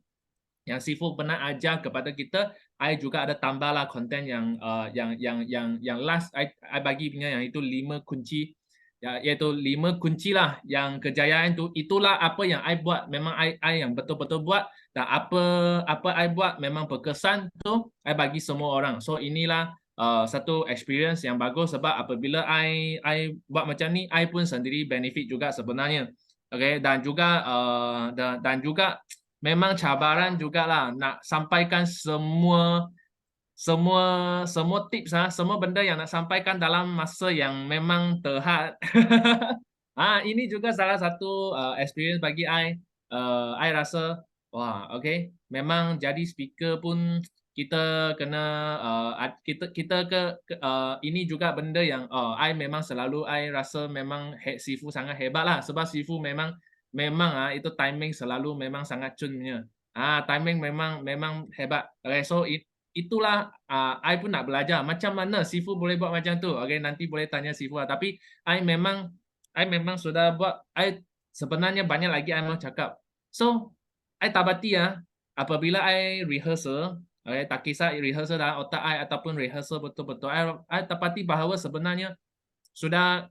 Sifu pernah ajar kepada kita, I juga ada tambahlah konten yang last I bagi punya yang itu 5 kunci, iaitu 5 kunci lah yang kejayaan tu. Itulah apa yang I buat, memang I yang betul-betul buat, dan apa I buat memang berkesan tu I bagi semua orang. So inilah satu experience yang bagus sebab apabila I buat macam ni, I pun sendiri benefit juga sebenarnya. Okay, dan juga memang cabaran jugalah nak sampaikan semua tips semua benda yang nak sampaikan dalam masa yang memang terhad. Ini juga salah satu experience bagi I. I rasa wah, okay, memang jadi speaker pun kita kena ini juga benda yang I memang selalu I rasa memang Sifu sangat hebat lah sebab Sifu memang itu timing selalu memang sangat cunnya. Timing memang hebat. Okay, so itulah I pun nak belajar macam mana Sifu boleh buat macam tu. Okay, nanti boleh tanya Sifu lah. Tapi I memang sudah buat. I sebenarnya banyak lagi I mau cakap. So I tabati apabila I rehearsal, tak kisah rehearsal dalam otak I ataupun rehearsal betul-betul, I tabati bahawa sebenarnya sudah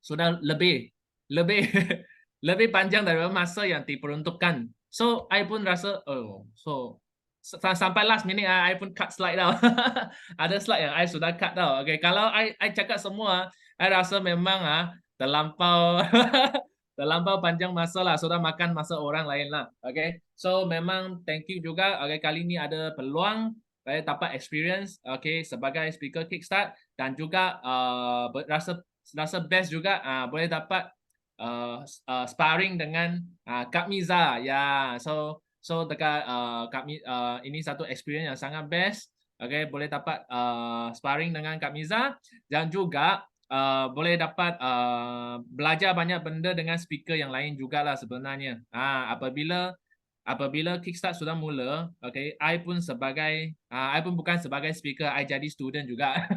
sudah lebih lebih panjang daripada masa yang diperuntukkan. So I pun rasa sampai last minute I pun cut slide tau. Ada slide yang I sudah cut tau. Okay, kalau I cakap semua, I rasa memang terlampau terlampau panjang masa lah, sudah makan masa orang lain lah. Okay, so memang thank you juga. Okay, kali ni ada peluang saya dapat experience sebagai speaker Kickstart, dan juga rasa best juga boleh dapat sparring dengan Kak Miza. Ya, so dekat ini satu experience yang sangat best. Okay, boleh dapat sparring dengan Kak Miza, dan juga boleh dapat belajar banyak benda dengan speaker yang lain jugalah sebenarnya. Apabila Kickstart sudah mula, I pun bukan sebagai speaker, I jadi student juga.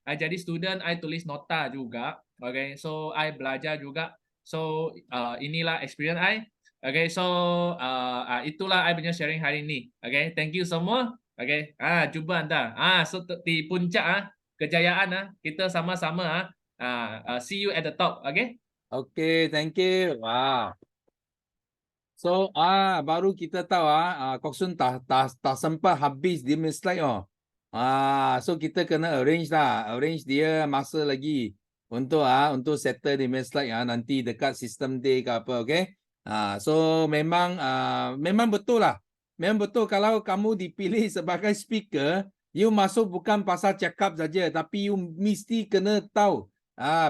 I jadi student, I tulis nota juga. Okay, so I belajar juga. So inilah experience I. Okay, so itulah I punya sharing hari ini. Okay, thank you semua. Okay, jumpa anda. So di puncak kejayaan kita sama-sama see you at the top. Okay. Okay, thank you. Wow. So baru kita tahu Kok Sun tak sempat habis dia punya slide so kita kena arrange dia masa lagi untuk settle dia punya slide nanti dekat sistem day ke apa, okay? So memang betul lah. Memang betul kalau kamu dipilih sebagai speaker, you masuk bukan pasal cakap saja, tapi you mesti kena tahu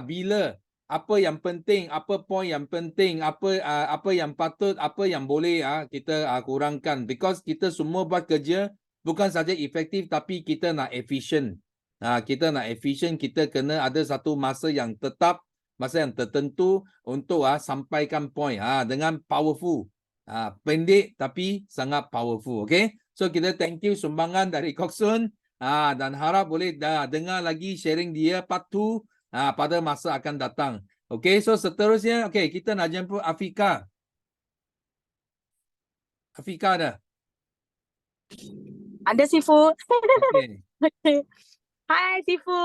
bila apa yang penting, apa poin yang penting, apa yang patut, apa yang boleh kita kurangkan, because kita semua buat kerja bukan saja efektif tapi kita nak efisien. Kita nak efisien, kita kena ada satu masa yang tetap, masa yang tertentu untuk sampaikan poin dengan powerful. Pendek tapi sangat powerful. Okay, so kita thank you sumbangan dari Kok Sun dan harap boleh dengar lagi sharing dia part 2 pada masa akan datang. Okay, so seterusnya, okay, kita nak jemput Afika. Afika ada? Ada Sifu. Okay. Okay. Hai Sifu.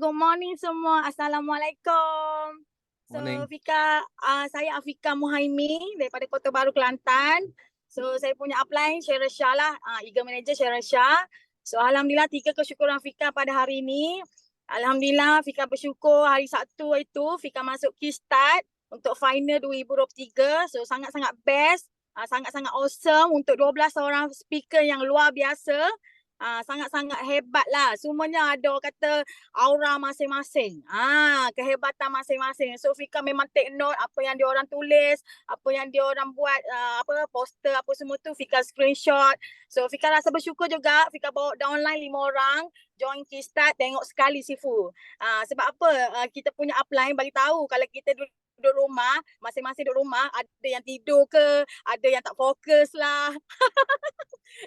Good morning semua. Assalamualaikum. Morning. So Fika, saya Afika Muhaimi daripada Kota Baru, Kelantan. So saya punya upline Sheryl Shah lah, Eagle Manager Sheryl Shah. So alhamdulillah 3 kesyukuran Fika pada hari ini. Alhamdulillah Fika bersyukur hari Sabtu itu Fika masuk Kickstart untuk final 2023. So sangat-sangat best, sangat-sangat awesome untuk 12 orang speaker yang luar biasa. Sangat-sangat hebat lah. Semuanya ada orang kata aura masing-masing. Kehebatan masing-masing. So Fika memang take note apa yang diorang tulis, apa yang diorang buat, poster apa semua tu Fika screenshot. So Fika rasa bersyukur juga Fika bawa downline 5 orang join Kickstart, tengok sekali Sifu. Sebab apa? Kita punya upline bagi tahu kalau kita duduk rumah, masing-masing duduk rumah, ada yang tidur ke, ada yang tak fokus lah.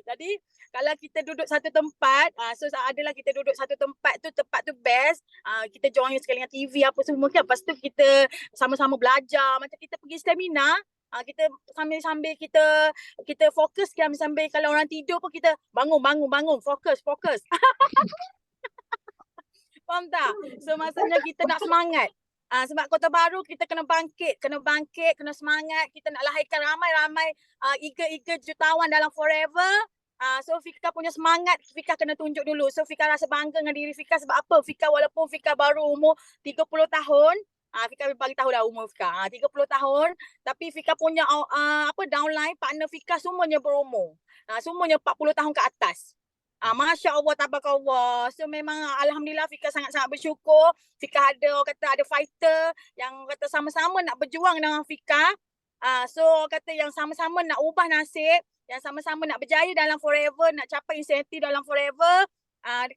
Jadi kalau kita duduk satu tempat, so adalah kita duduk satu tempat tu best. Kita join sekali dengan TV apa semua kan. Lepas tu kita sama-sama belajar. Macam kita pergi seminar, kita sambil kita fokus kan, sambil kalau orang tidur pun kita bangun, fokus. Faham tak? So maksudnya kita nak semangat. Sebab Kota Baru kita kena bangkit, kena semangat. Kita nak lahirkan ramai-ramai eager jutawan dalam forever. So Fika punya semangat, Fika kena tunjuk dulu. So Fika rasa bangga dengan diri Fika sebab apa? Fika walaupun Fika baru umur 30 tahun, Fika bagi tahu dah umur Fika, 30 tahun, tapi Fika punya downline, partner Fika semuanya berumur. Semuanya 40 tahun ke atas. Masya Allah, tabarakallah. So memang alhamdulillah Fika sangat-sangat bersyukur. Fika ada fighter yang kata sama-sama nak berjuang dengan Fika. So kata yang sama-sama nak ubah nasib, yang sama-sama nak berjaya dalam forever, nak capai insentif dalam forever,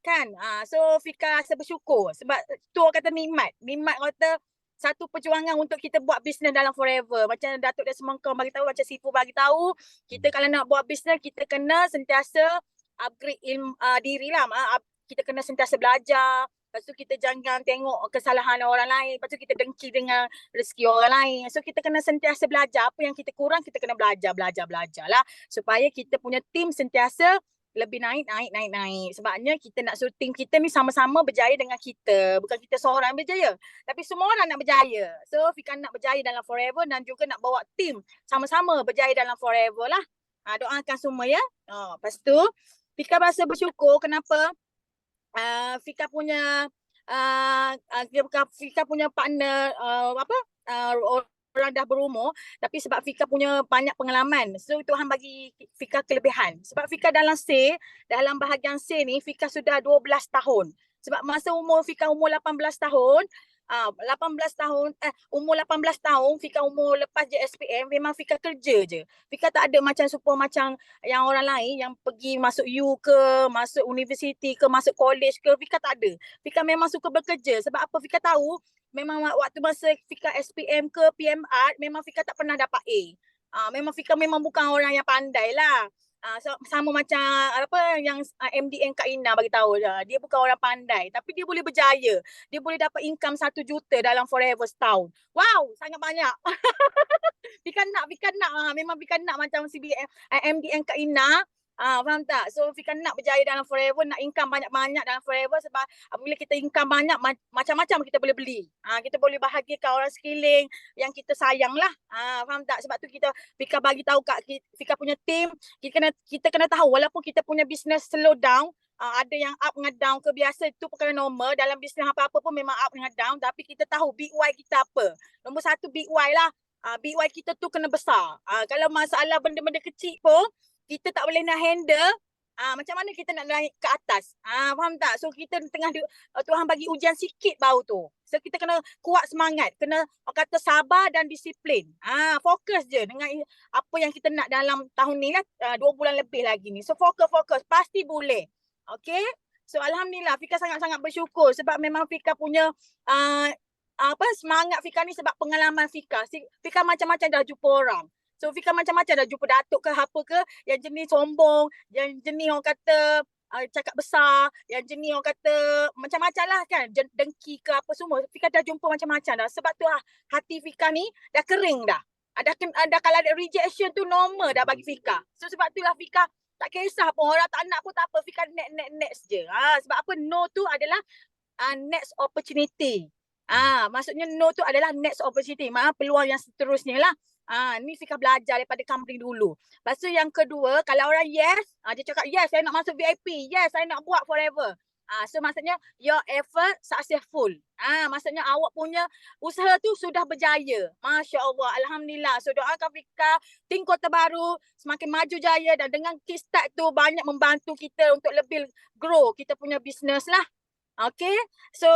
kan? So Fika rasa bersyukur sebab tu orang kata nikmat kata satu perjuangan untuk kita buat bisnes dalam forever. Macam Datuk Desmond Kong bagi tahu, macam Sifu bagi tahu, kita kalau nak buat bisnes kita kena sentiasa upgrade diri lah. Kita kena sentiasa belajar. Lepas tu kita jangan tengok kesalahan orang lain. Lepas tu kita dengki dengan rezeki orang lain. So kita kena sentiasa belajar. Apa yang kita kurang kita kena belajar lah. Supaya kita punya tim sentiasa lebih naik. Sebabnya kita nak suruh tim kita ni sama-sama berjaya dengan kita. Bukan kita seorang berjaya, tapi semua orang nak berjaya. So Fika nak berjaya dalam Forever dan juga nak bawa tim sama-sama berjaya dalam Forever lah. Doakan semua ya. Lepas tu Fika rasa bersyukur kenapa Fika punya Fika punya partner orang dah berumur, tapi sebab Fika punya banyak pengalaman, so Tuhan bagi Fika kelebihan. Sebab Fika dalam bahagian C ni Fika sudah 12 tahun. Sebab masa Fika umur 18 tahun, umur 18 tahun Fika umur lepas je SPM, memang Fika kerja je. Fika tak ada macam macam yang orang lain yang pergi masuk U ke, masuk universiti ke, masuk college ke. Fika tak ada. Fika memang suka bekerja. Sebab apa? Fika tahu memang waktu masa Fika SPM ke PMR, memang Fika tak pernah dapat A. Memang Fika memang bukan orang yang pandai lah. Sama macam yang MDN Kak Ina bagi tahu dia bukan orang pandai, tapi dia boleh berjaya. Dia boleh dapat income 1 juta dalam Forever setahun. Wow, sangat banyak. Fika nak memang Fika nak macam MDN Kak Ina. Faham tak? So Fika nak berjaya dalam Forever, nak income banyak-banyak dalam Forever. Sebab bila kita income banyak, macam-macam kita boleh beli. Kita boleh bahagiakan orang sekeliling yang kita sayang lah. Faham tak? Sebab tu Fika bagi tahu kat Fika punya team, kita kena tahu walaupun kita punya business slow down, ada yang up dengan down ke, biasa itu perkara normal dalam bisnes apa-apa pun, memang up dengan down, tapi kita tahu big why kita apa. Nombor 1 big why lah. Big why kita tu kena besar. Kalau masalah benda-benda kecil pun kita tak boleh nak handle, macam mana kita nak naik ke atas? Faham tak? So kita tengah Tuhan bagi ujian sikit baru tu. So kita kena kuat semangat, kena kata sabar dan disiplin. Fokus je dengan apa yang kita nak dalam tahun ni lah, 2 bulan lebih lagi ni. So fokus, pasti boleh. Okay? So alhamdulillah Fika sangat-sangat bersyukur sebab memang Fika punya semangat Fika ni sebab pengalaman Fika. Fika macam-macam dah jumpa orang. So Fika macam-macam dah jumpa datuk ke apa ke, yang jenis sombong, yang jenis orang kata cakap besar, yang jenis orang kata macam-macam lah kan, dengki ke apa semua. Fika dah jumpa macam-macam dah. Sebab tu hati Fika ni dah kering dah. Ada kalau ada rejection tu normal dah bagi Fika. So sebab tu lah Fika tak kisah pun orang tak nak pun tak apa, Fika next je. Sebab apa? No tu adalah next opportunity. Maksudnya no tu adalah next opportunity. Peluang yang seterusnya lah. Ni Fika belajar daripada company dulu. Lepas tu yang kedua, kalau orang yes, dia cakap yes saya nak masuk VIP, yes saya nak buat Forever. So maksudnya your effort successful. Maksudnya awak punya usaha tu sudah berjaya. Masya Allah, alhamdulillah. So doakan Fika, tim Kota Baru semakin maju jaya, dan dengan kickstart tu banyak membantu kita untuk lebih grow kita punya business lah. Okay, so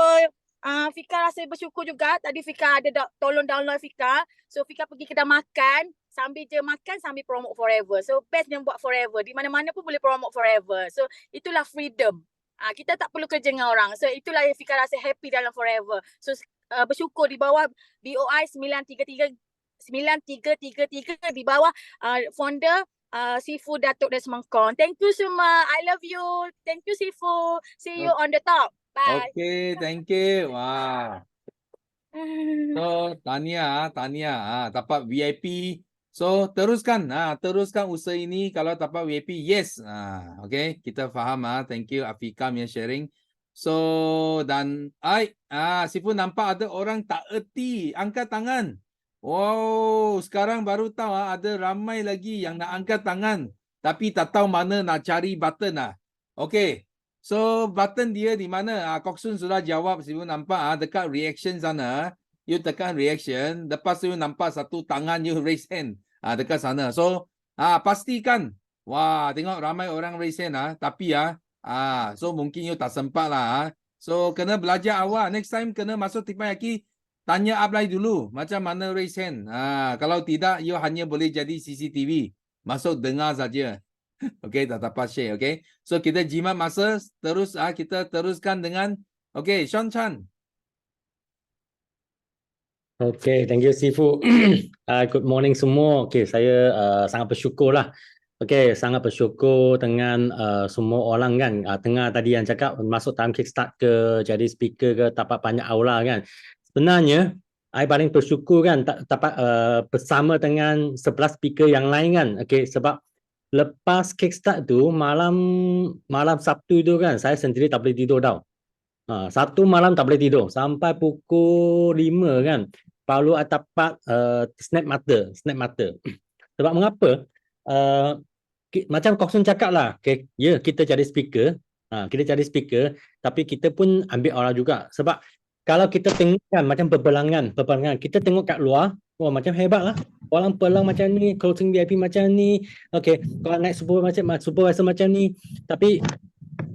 Fika rasa bersyukur juga. Tadi Fika ada tolong download Fika. So Fika pergi kedai makan, sambil je makan sambil promote Forever. So best yang buat Forever. Di mana-mana pun boleh promote Forever. So itulah freedom. Kita tak perlu kerja dengan orang. So itulah yang Fika rasa happy dalam Forever. So bersyukur di bawah BOI 9333 di bawah founder Sifu Datuk Desmond Kong. Thank you semua. I love you. Thank you Sifu. See you on the top. Bye. Okay, thank you. Wah. So Tania dapat VIP. So teruskan usaha ini. Kalau dapat VIP, yes. Okay, kita faham. Thank you Afika punya sharing. So dan Sifu nampak ada orang tak erti angkat tangan. Wow, sekarang baru tahu ada ramai lagi yang nak angkat tangan tapi tak tahu mana nak cari button. Okay. So button dia di mana? Koksun sudah jawab, Sifu nampak dekat reaction sana. You tekan reaction, lepas tu you nampak satu tangan you raise hand dekat sana. So pastikan. Wah, tengok ramai orang raise hand tapi so mungkin you tak sempat lah. So kena belajar awal. Next time kena masuk Teppanyaki, tanya apply dulu macam mana raise hand. Kalau tidak you hanya boleh jadi CCTV. Masuk dengar saja. Okay, tak dapat share. Okay, so kita jimat masa terus. Kita teruskan dengan Sean Chan. Okay, thank you Sifu. Good morning semua. Okay, saya sangat bersyukur lah. Okay, sangat bersyukur dengan semua orang kan. Tengah tadi yang cakap masuk dalam kickstart ke, jadi speaker ke, dapat banyak aula kan. Sebenarnya, saya paling bersyukur kan dapat bersama dengan 11 speaker yang lain kan. Okay, sebab lepas kickstart tu malam Sabtu tu kan saya sendiri tak boleh tidur tau. Satu malam tak boleh tidur sampai pukul 5 kan. Baru dapat snap mata. Sebab mengapa? Macam Koksun cakap lah, okay, ya kita cari speaker, tapi kita pun ambil orang juga. Sebab kalau kita tengok kan macam berbelangan, kita tengok kat luar, wah macam hebat lah. Orang pelang macam ni, closing VIP macam ni, okay, kalau naik supervisor macam ni. Tapi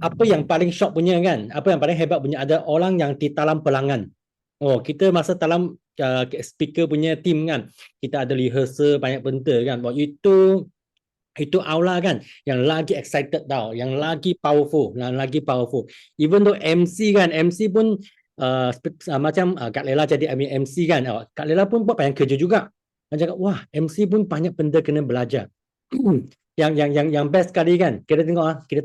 apa yang paling shock punya kan, apa yang paling hebat punya, ada orang yang di dalam pelangan. Oh, kita masa dalam speaker punya team kan, kita ada rehearsal banyak benda kan. Itu aula kan yang lagi excited tau, yang lagi powerful. Even though MC pun macam Kak Lela jadi MC kan, Kak Lela pun buat banyak kerja juga. Dia cakap wah MC pun banyak benda kena belajar. yang best sekali kan, kita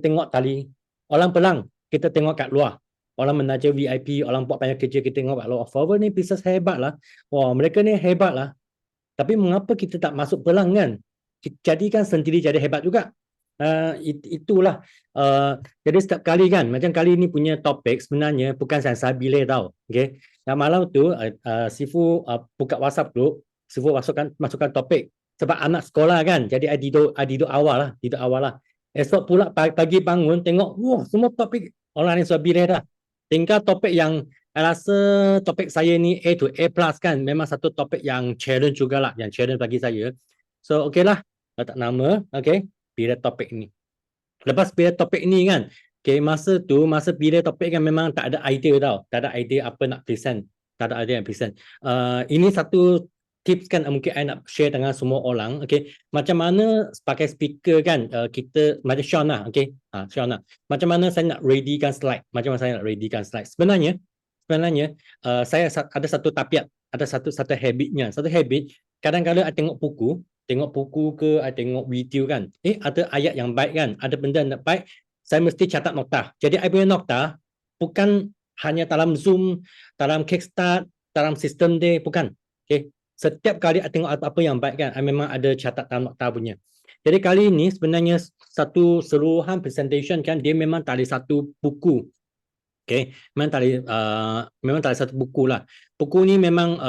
tengok tali orang pelang, kita tengok kat luar. Orang menaja VIP, orang buat banyak kerja, kita tengok kat luar. Forward ni pieces hebat lah. Wah, mereka ni hebat lah. Tapi mengapa kita tak masuk pelang kan? Jadikan sendiri jadi hebat juga. Itulah. Jadi setiap kali kan, macam kali ni punya topik sebenarnya bukan saya pilih tau. Okay? Dan malam tu, Sifu buka WhatsApp group, Sifu masukkan topik. Sebab anak sekolah kan, jadi I tidur awal lah. Esok pula pagi bangun, tengok, wah semua topik orang yang sudah pilih dah. Tinggal topik yang saya rasa topik saya ni A to A plus kan, memang satu topik yang challenge jugalah, yang challenge bagi saya. So okey lah, letak nama, okey, pilih topik ni. Lepas pilih topik ni kan, okey, masa pilih topik kan memang tak ada idea tau, tak ada idea apa nak present, ini satu tips kan mungkin I nak share dengan semua orang, okey, macam mana pakai speaker kan, kita macam Sean lah, okey, Sean lah, macam mana saya nak readykan slide, sebenarnya saya ada satu tabiat, ada satu habitnya, kadang-kadang I tengok buku ke, I tengok video kan, ada ayat yang baik kan, ada benda yang baik, saya mesti catat nota. Jadi I punya nota bukan hanya dalam Zoom, dalam Kickstart, dalam sistem dia, bukan. Okay. Setiap kali I tengok apa yang baik kan, I memang ada catat dalam nota punya. Jadi kali ini sebenarnya satu seluruhan presentation kan, dia memang tak ada satu buku. Okay. Memang tak ada satu buku lah. Buku ni memang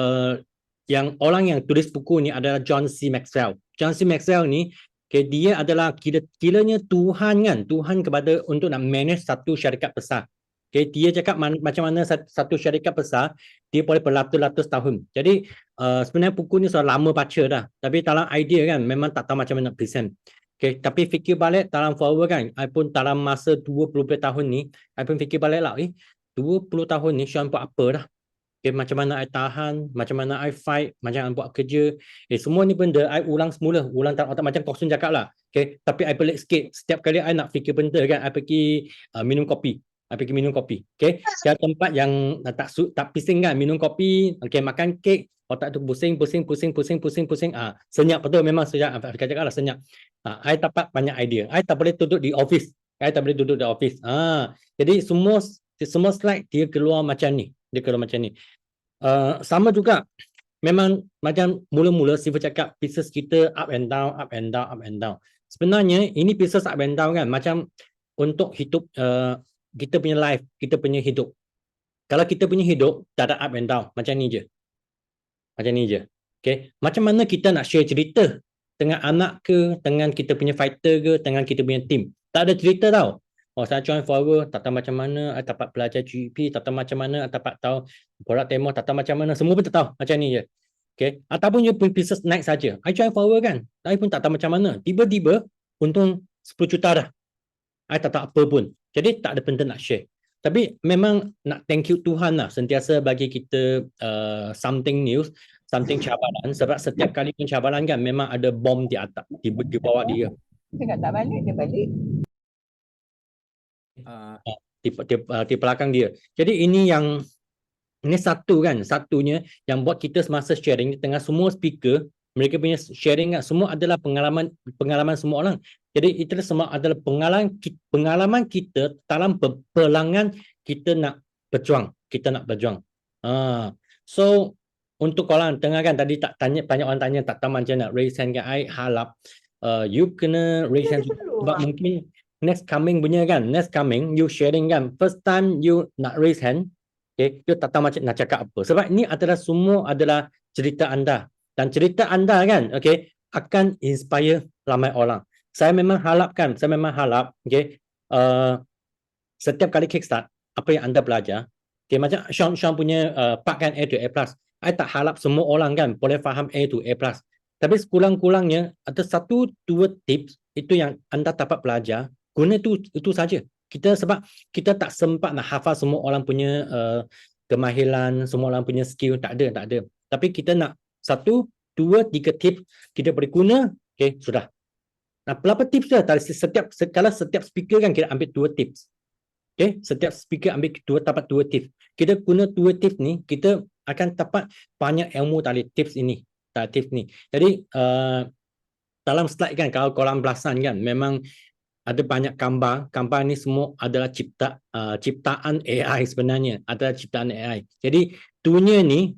yang orang yang tulis buku ni adalah John C. Maxwell. John C. Maxwell ni, okay, dia adalah kiranya Tuhan kan, Tuhan kepada untuk nak manage satu syarikat besar. Okay, dia cakap macam mana satu syarikat besar, dia boleh beratus-ratus tahun. Jadi sebenarnya buku ni sudah lama baca dah. Tapi dalam idea kan, memang tak tahu macam mana nak present. Okay, tapi fikir balik dalam forward kan, I pun dalam masa 20 tahun ni, I pun fikir balik lah, 20 tahun ni Sean buat apa dah? Okay, macam mana I tahan, macam mana I fight, macam mana I buat kerja. Semua ni benda I ulang semula. Ulang tak macam Koksun cakap lah. Okay, tapi I pelik sikit. Setiap kali I nak fikir benda kan, I pergi minum kopi. Okay, dia tempat yang tak pising kan, minum kopi, okay, makan kek, otak tu pusing. Senyap betul memang senyap. Afrika cakap lah senyap. I dapat banyak idea. I tak boleh duduk di office. Jadi semua slide dia keluar macam ni. Sama juga, memang macam mula-mula Sifu cakap pieces kita up and down. Sebenarnya ini pieces up and down kan, macam untuk hidup kita punya life, kita punya hidup. Kalau kita punya hidup tak ada up and down, macam ni je. Okay, macam mana kita nak share cerita dengan anak ke, dengan kita punya fighter ke, dengan kita punya team? Tak ada cerita tau. Saya join forward, tak tahu macam mana, I dapat belajar GP, tak tahu macam mana, I dapat tahu borak temo, tak tahu macam mana, semua pun tak tahu, macam ni je. Okay, ataupun you pun pieces naik saja. I join forward kan, I pun tak tahu macam mana, tiba-tiba untung 10 juta dah. I tak tahu apa pun. Jadi tak ada benda nak share. Tapi memang nak thank you Tuhan lah, sentiasa bagi kita something news, something cabaran, sebab setiap kali pencabaran kan memang ada bom di atas, di bawah dia. Dia tak balik, dia balik. Di belakang dia. Jadi ini satunya yang buat kita semasa sharing tengah semua speaker, mereka punya sharing semua adalah pengalaman semua orang. Jadi itu semua adalah pengalaman kita dalam peperangan kita nak berjuang. So untuk korang tengah kan tadi tak tanya, banyak orang tanya tak tahu macam nak raise hand kan, I harap you kena raise hand sebab mungkin next coming punya kan, next coming you sharing kan, first time you nak raise hand, okay, you tak tahu macam nak cakap apa. Sebab ini adalah semua adalah cerita anda dan cerita anda kan, okay, akan inspire ramai orang. Saya memang harap, okay, setiap kali kickstart, apa yang anda belajar, okay, macam Sean punya part kan A to A+. I tak harap semua orang kan boleh faham A to A+. Tapi sekurang-kurangnya ada 1-2 tips itu yang anda dapat belajar, guna itu saja. Sebab kita tak sempat nak hafal semua orang punya kemahiran, semua orang punya skill, tak ada. Tapi kita nak 1, 2, 3 tips kita boleh guna, okay, sudah. Nah, berapa tips dah? Kalau setiap speaker kan kita ambil 2 tips. Okay, setiap speaker ambil 2 tips. Kita guna 2 tips ni, kita akan dapat banyak ilmu dari tips ini. Jadi dalam slide kan, kalau korang perasan kan, memang ada banyak gambar. Gambar ni semua adalah ciptaan AI sebenarnya. Adalah ciptaan AI. Jadi dunia ni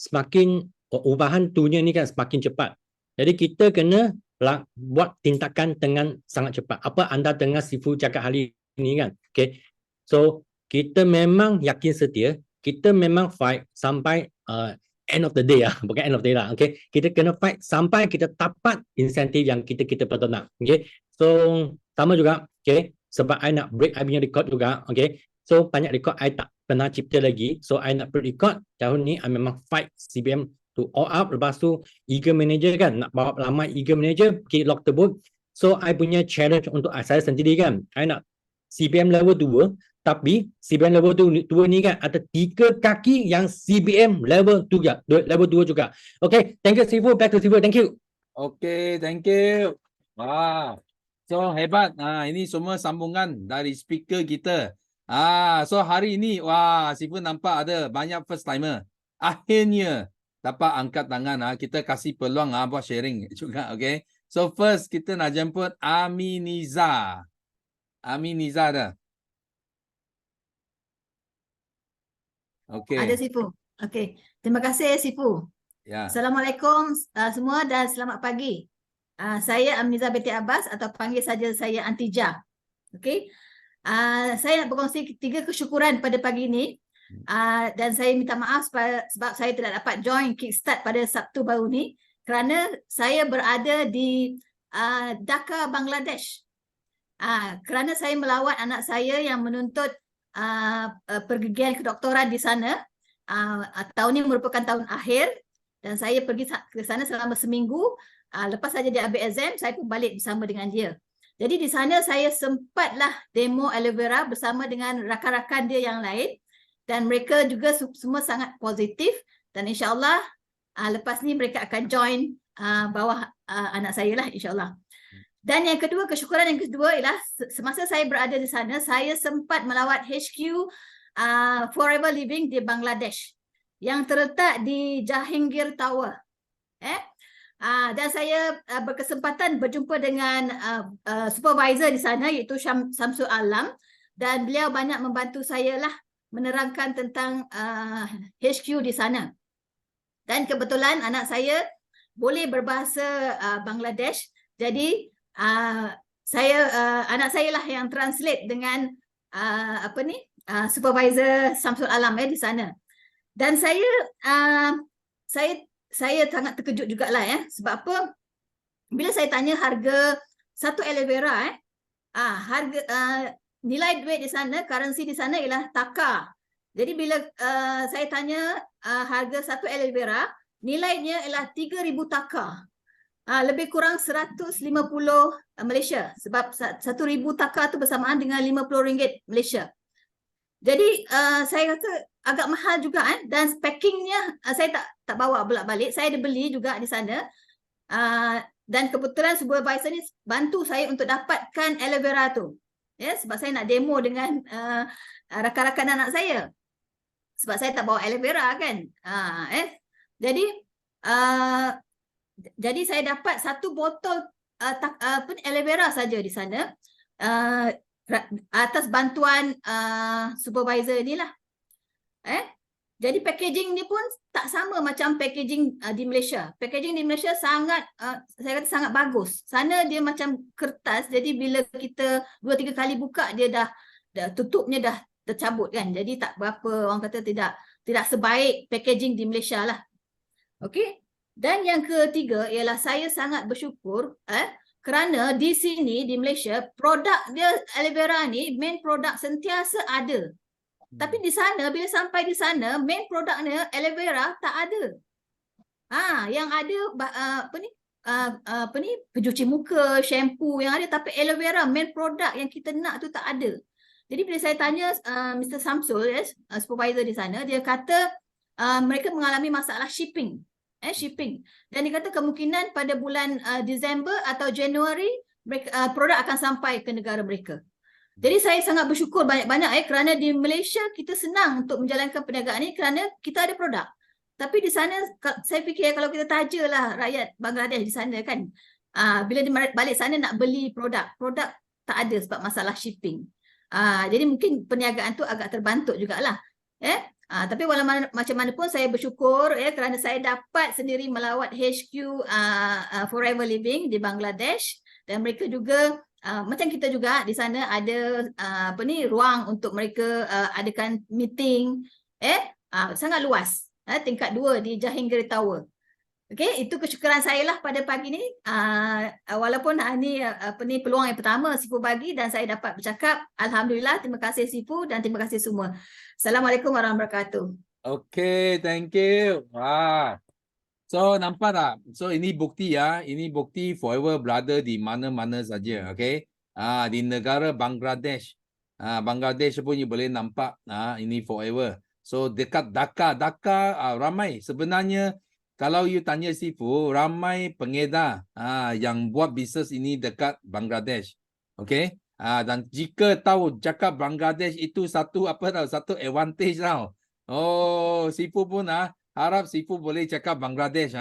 semakin, ubahan dunia ni kan semakin cepat. Jadi kita kena buat tindakan dengan sangat cepat. Apa anda dengar Sifu cakap hari ini kan? Okay. So kita memang yakin setia, kita memang fight sampai end of the day lah, bukan end of the day lah. Okay. Kita kena fight sampai kita dapat insentif yang kita betul nak. Okay. So sama juga, okay, sebab I nak break I punya record juga. Okay. So banyak record I tak pernah cipta lagi. So I nak break record. Tahun ni I memang fight CBM to all up. Lepas tu Eager Manager kan, nak bawa ramai Eager Manager, okay, lock the book. So I punya challenge untuk saya sendiri kan, I nak CBM level 2, tapi CBM level 2 ni kan ada 3 kaki yang CBM level 2 juga. Okay, thank you Sifu, back to Sifu, thank you. Okay, thank you. Wah, so hebat. Ini semua sambungan dari speaker kita. So hari ini, wah, Sifu nampak ada banyak first timer. Akhirnya dapat angkat tangan. Kita kasih peluang buat sharing juga, okay. So first kita nak jemput Aminiza. Aminiza dah. Okay. Ada Sifu. Okey. Terima kasih Sifu. Ya. Assalamualaikum semua dan selamat pagi. Saya Aminiza binti Abbas atau panggil saja saya Antija. Okey. Saya nak berkongsi 3 kesyukuran pada pagi ini. Dan saya minta maaf sebab saya tidak dapat join Kickstart pada Sabtu baru ni kerana saya berada di Dhaka, Bangladesh. Kerana saya melawat anak saya yang menuntut pergigian kedoktoran di sana. Tahun ini merupakan tahun akhir dan saya pergi ke sana selama seminggu. Lepas saja dia ambil exam, saya pun balik bersama dengan dia. Jadi di sana saya sempatlah demo aloe vera bersama dengan rakan-rakan dia yang lain dan mereka juga semua sangat positif dan insya-Allah lepas ni mereka akan join bawah anak saya lah insya-Allah. Dan yang kedua, kesyukuran yang kedua ialah semasa saya berada di sana, saya sempat melawat HQ Forever Living di Bangladesh yang terletak di Jahangir Tower. Dan saya berkesempatan berjumpa dengan supervisor di sana iaitu Samsul Alam dan beliau banyak membantu saya lah menerangkan tentang HQ di sana. Dan kebetulan anak saya boleh berbahasa Bangladesh, jadi anak saya lah yang translate dengan supervisor Samsul Alam di sana. Dan saya sangat terkejut jugalah sebab apa? Bila saya tanya harga satu aloe vera harga nilai duit di sana, currency di sana ialah taka. Jadi bila saya tanya harga satu aloe vera, nilainya ialah 3,000 taka. Lebih kurang 150 Malaysia sebab 1,000 taka tu bersamaan dengan RM50 Malaysia. Jadi saya rasa agak mahal juga dan packingnya saya tak bawa bolak-balik, saya ada beli juga di sana. Dan kebetulan supervisor ni bantu saya untuk dapatkan aloe vera tu. Sebab saya nak demo dengan rakan-rakan anak saya. Sebab saya tak bawa aloe vera kan. Jadi saya dapat 1 botol aloe vera saja di sana atas bantuan supervisor ni lah. Jadi packaging ni pun tak sama macam packaging di Malaysia. Packaging di Malaysia sangat saya kata sangat bagus. Sana dia macam kertas, jadi bila kita 2-3 kali buka dia dah tutupnya dah tercabut kan. Jadi tak berapa, orang kata tidak sebaik packaging di Malaysia lah. Okey. Dan yang ketiga ialah saya sangat bersyukur kerana di sini di Malaysia produk dia aloe vera ni main produk sentiasa ada. Tapi di sana bila sampai di sana main produknya aloe vera tak ada. Yang ada apa ni pencuci muka, shampoo yang ada, tapi aloe vera main produk yang kita nak tu tak ada. Jadi bila saya tanya Mr. Samsul, supervisor di sana, dia kata mereka mengalami masalah shipping. Dan dia kata kemungkinan pada bulan Disember atau Januari produk akan sampai ke negara mereka. Jadi saya sangat bersyukur banyak-banyak kerana di Malaysia kita senang untuk menjalankan perniagaan ni kerana kita ada produk. Tapi di sana saya fikir kalau kita tajalah rakyat Bangladesh di sana kan, bila dia balik sana nak beli produk tak ada sebab masalah shipping. Jadi mungkin perniagaan tu agak terbantuk jugalah. Tapi walaupun macam mana pun saya bersyukur kerana saya dapat sendiri melawat HQ Forever Living di Bangladesh, dan mereka juga macam kita juga di sana ada ruang untuk mereka adakan meeting sangat luas, tingkat 2 di Jahangir Tower. Okey, itu kesyukuran saya lah pada pagi ni. Walaupun ni peluang yang pertama Sifu bagi dan saya dapat bercakap. Alhamdulillah, terima kasih Sifu dan terima kasih semua. Assalamualaikum warahmatullahi wabarakatuh. Okay, thank you. So nampak tak? So ini bukti ya, ini bukti Forever Brother di mana-mana saja, okay? Di negara Bangladesh, Bangladesh pun you boleh nampak ini Forever. So dekat Dhaka ramai sebenarnya. Kalau you tanya Sifu, ramai pengedar yang buat bisnes ini dekat Bangladesh, okay? Dan jika tahu cakap Bangladesh itu satu advantage tau. Oh, Sifu pun harap Sifu boleh cakap Bangladesh.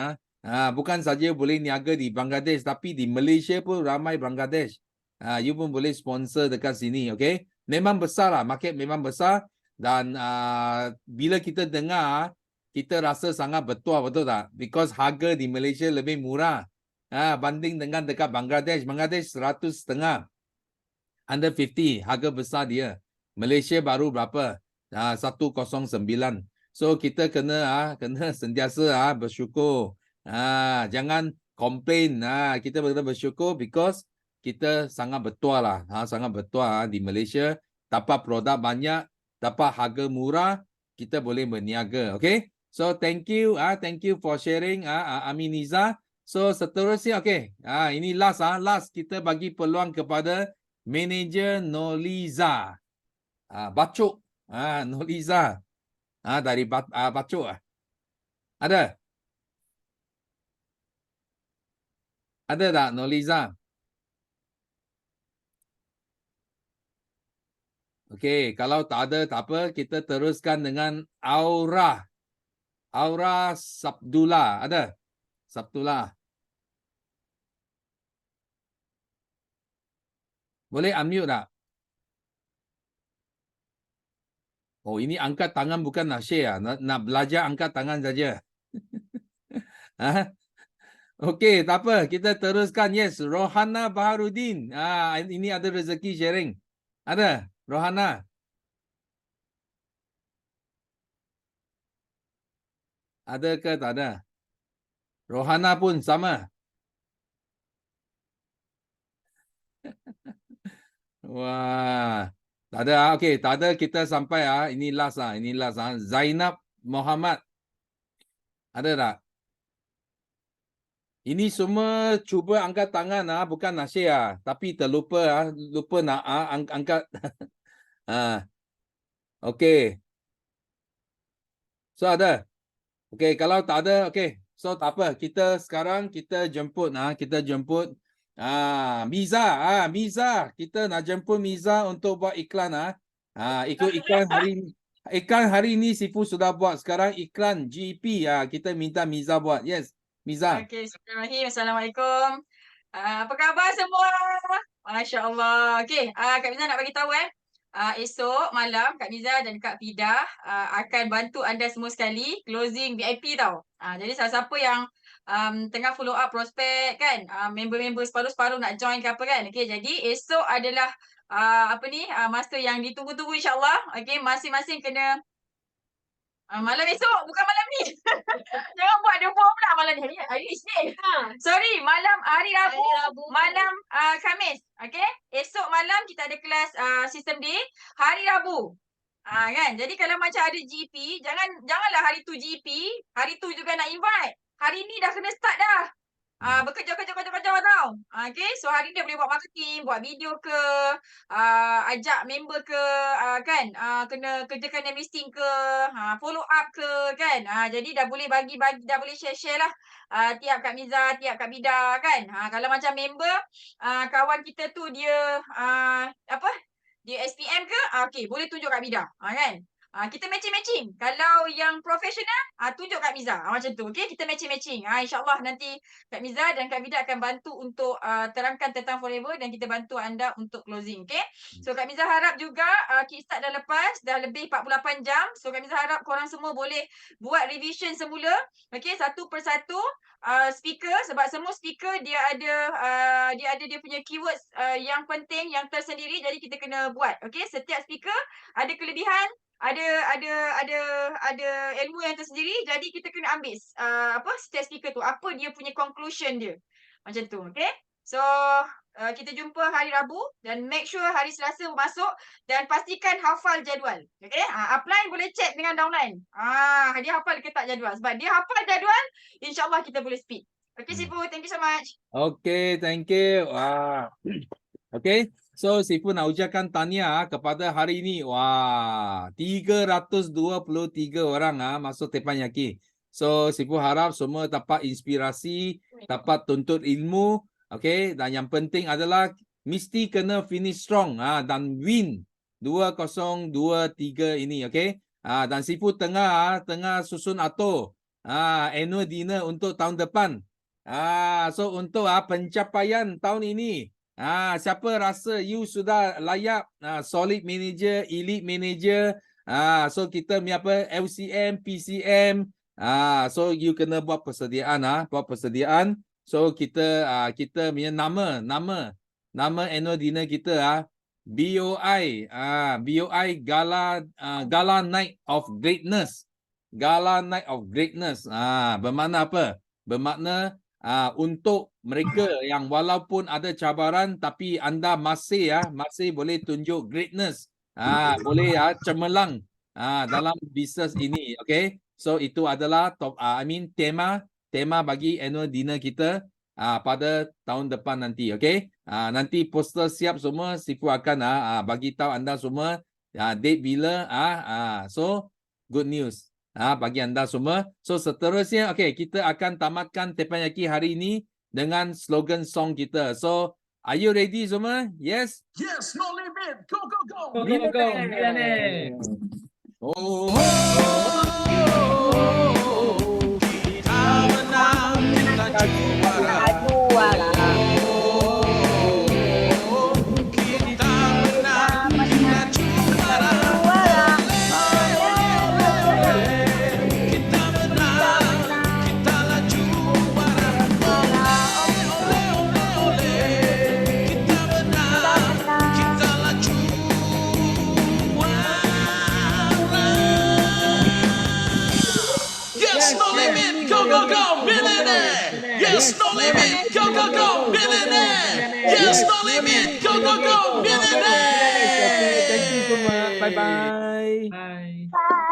Bukan saja boleh niaga di Bangladesh, tapi di Malaysia pun ramai Bangladesh. You pun boleh sponsor dekat sini, okay? Memang besar lah, market memang besar. Dan bila kita dengar, kita rasa sangat betul tak? Because harga di Malaysia lebih murah banding dengan dekat Bangladesh. Bangladesh 100.5, under 50, harga besar dia. Malaysia baru berapa? 109. So kita kena sentiasa bersyukur. Jangan komplain. Kita kena bersyukur because kita sangat betul lah. Sangat betul di Malaysia. Dapat produk banyak, dapat harga murah, kita boleh berniaga. Okay? So thank you for sharing Aminiza. So seterusnya ini last kita bagi peluang kepada manager Noliza. Bacuk. Noliza. Dari Bacuk. Ada? Ada tak Noliza? Okey, kalau tak ada tak apa, kita teruskan dengan Aura Sabdullah. Ada? Sabdullah. Boleh unmute tak? Oh, ini angkat tangan bukan nak share. Nak belajar angkat tangan saja. Okey, tak apa. Kita teruskan. Yes, Rohana Baharudin. Ini ada rezeki sharing. Ada? Rohana. Ada ke tak ada? Rohana pun sama. Wah. Tak ada. Okey, tak ada, kita sampai ini last ini last Zainab Muhammad. Ada tak? Ini semua cuba angkat tangan bukan nak share tapi terlupa lupa nak angkat. Okey. So ada. Okey, kalau tak ada, okey. So tak apa, kita sekarang kita jemput Miza. Miza, kita nak jemput Miza untuk buat iklan ikut iklan hari ini. Iklan hari ini Sifu sudah buat. Sekarang iklan GP kita minta Miza buat. Yes, Miza. Okey, bismillahirrahmanirrahim. Assalamualaikum. Apa khabar semua? Masya-Allah. Okey, Kak Miza nak bagi tahu esok malam Kak Miza dan Kak Fida akan bantu anda semua sekali closing VIP tau. Jadi siapa yang tengah follow up prospek kan, member-member separuh-separuh nak join ke apa kan. Okay, jadi esok adalah masa yang ditunggu-tunggu insyaAllah. Okay, masing-masing kena malam esok, bukan malam ni. Jangan buat dia buat pula malam ni. Hari Isnin. Sorry, malam hari Rabu, malam Khamis. Okay? Esok malam kita ada kelas sistem D. Hari Rabu. Kan? Jadi kalau macam ada GP, janganlah hari tu GP, hari tu juga nak invite. Hari ni dah kena start dah. Bekerja tau. Okay, so hari ni dia boleh buat marketing, buat video ke, ajak member ke, kan, kena kerjakan yang listing ke, follow up ke, kan. Jadi dah boleh bagi-bagi, dah boleh share-share lah. Tiap Kak Miza, tiap Kak Bida, kan. Kalau macam member, kawan kita tu dia, dia SPM ke, okay, boleh tunjuk Kak Bida, kan. Kita matching-matching. Kalau yang profesional, tunjuk Kak Miza. Macam tu. Okay, kita matching-matching. InsyaAllah nanti Kak Miza dan Kak Vida akan bantu untuk terangkan tentang Forever dan kita bantu anda untuk closing. Okay. So Kak Miza harap juga kickstart dah lepas. Dah lebih 48 jam. So Kak Miza harap korang semua boleh buat revision semula. Okay, satu persatu. Speaker, sebab semua speaker dia ada dia punya keywords yang penting, yang tersendiri. Jadi kita kena buat. Okay, setiap speaker ada kelebihan, ada ilmu yang tersendiri, jadi kita kena ambil setiap speaker tu apa dia punya conclusion dia, macam tu. Okay, so kita jumpa hari Rabu dan make sure hari Selasa masuk dan pastikan hafal jadual. Okay, upline boleh check dengan downline, dia hafal ke tak jadual. Sebab dia hafal jadual, insyaAllah kita boleh speed. Okay Sifu, thank you so much. Okay, thank you. Okay, so Sifu nak ucapkan tahniah kepada hari ini. 323 orang masuk teppanyaki. So Sifu harap semua dapat inspirasi, dapat tuntut ilmu. Okay, dan yang penting adalah mesti kena finish strong dan win 2023 ini. Okay, dan Sifu tengah susun atur annual dinner untuk tahun depan. So untuk pencapaian tahun ini, siapa rasa you sudah layak solid manager, elite manager, so kita punya LCM, PCM, so you kena buat persediaan, so kita punya nama annual dinner kita BOI Gala Night of Greatness. Gala Night of Greatness. Bermakna apa? Bermakna untuk mereka yang walaupun ada cabaran tapi anda masih boleh tunjuk greatness, boleh cemerlang dalam bisnes ini. Okay, so itu adalah tema bagi annual dinner kita pada tahun depan nanti. Okay, nanti poster siap semua, Sifu akan bagi tahu anda semua date bila. So good news bagi anda semua. So seterusnya, okay, kita akan tamatkan teppanyaki hari ini dengan slogan song kita. So are you ready semua? Yes? Yes, no limit. Go, go, go. Go, go, go. Millionaire. Oh, Kita menang, kita juara. Kita menang, kita juara. Kita menang, kita lah juara. Kita menang, kita lah juara. Yes, no limit. Go, go, go. Millionaire. Yes, no limit. Go, go, go. Millionaire. Yes, no limit. Go, go, go. Millionaire. thank you semua. Bye-bye. Bye. Bye.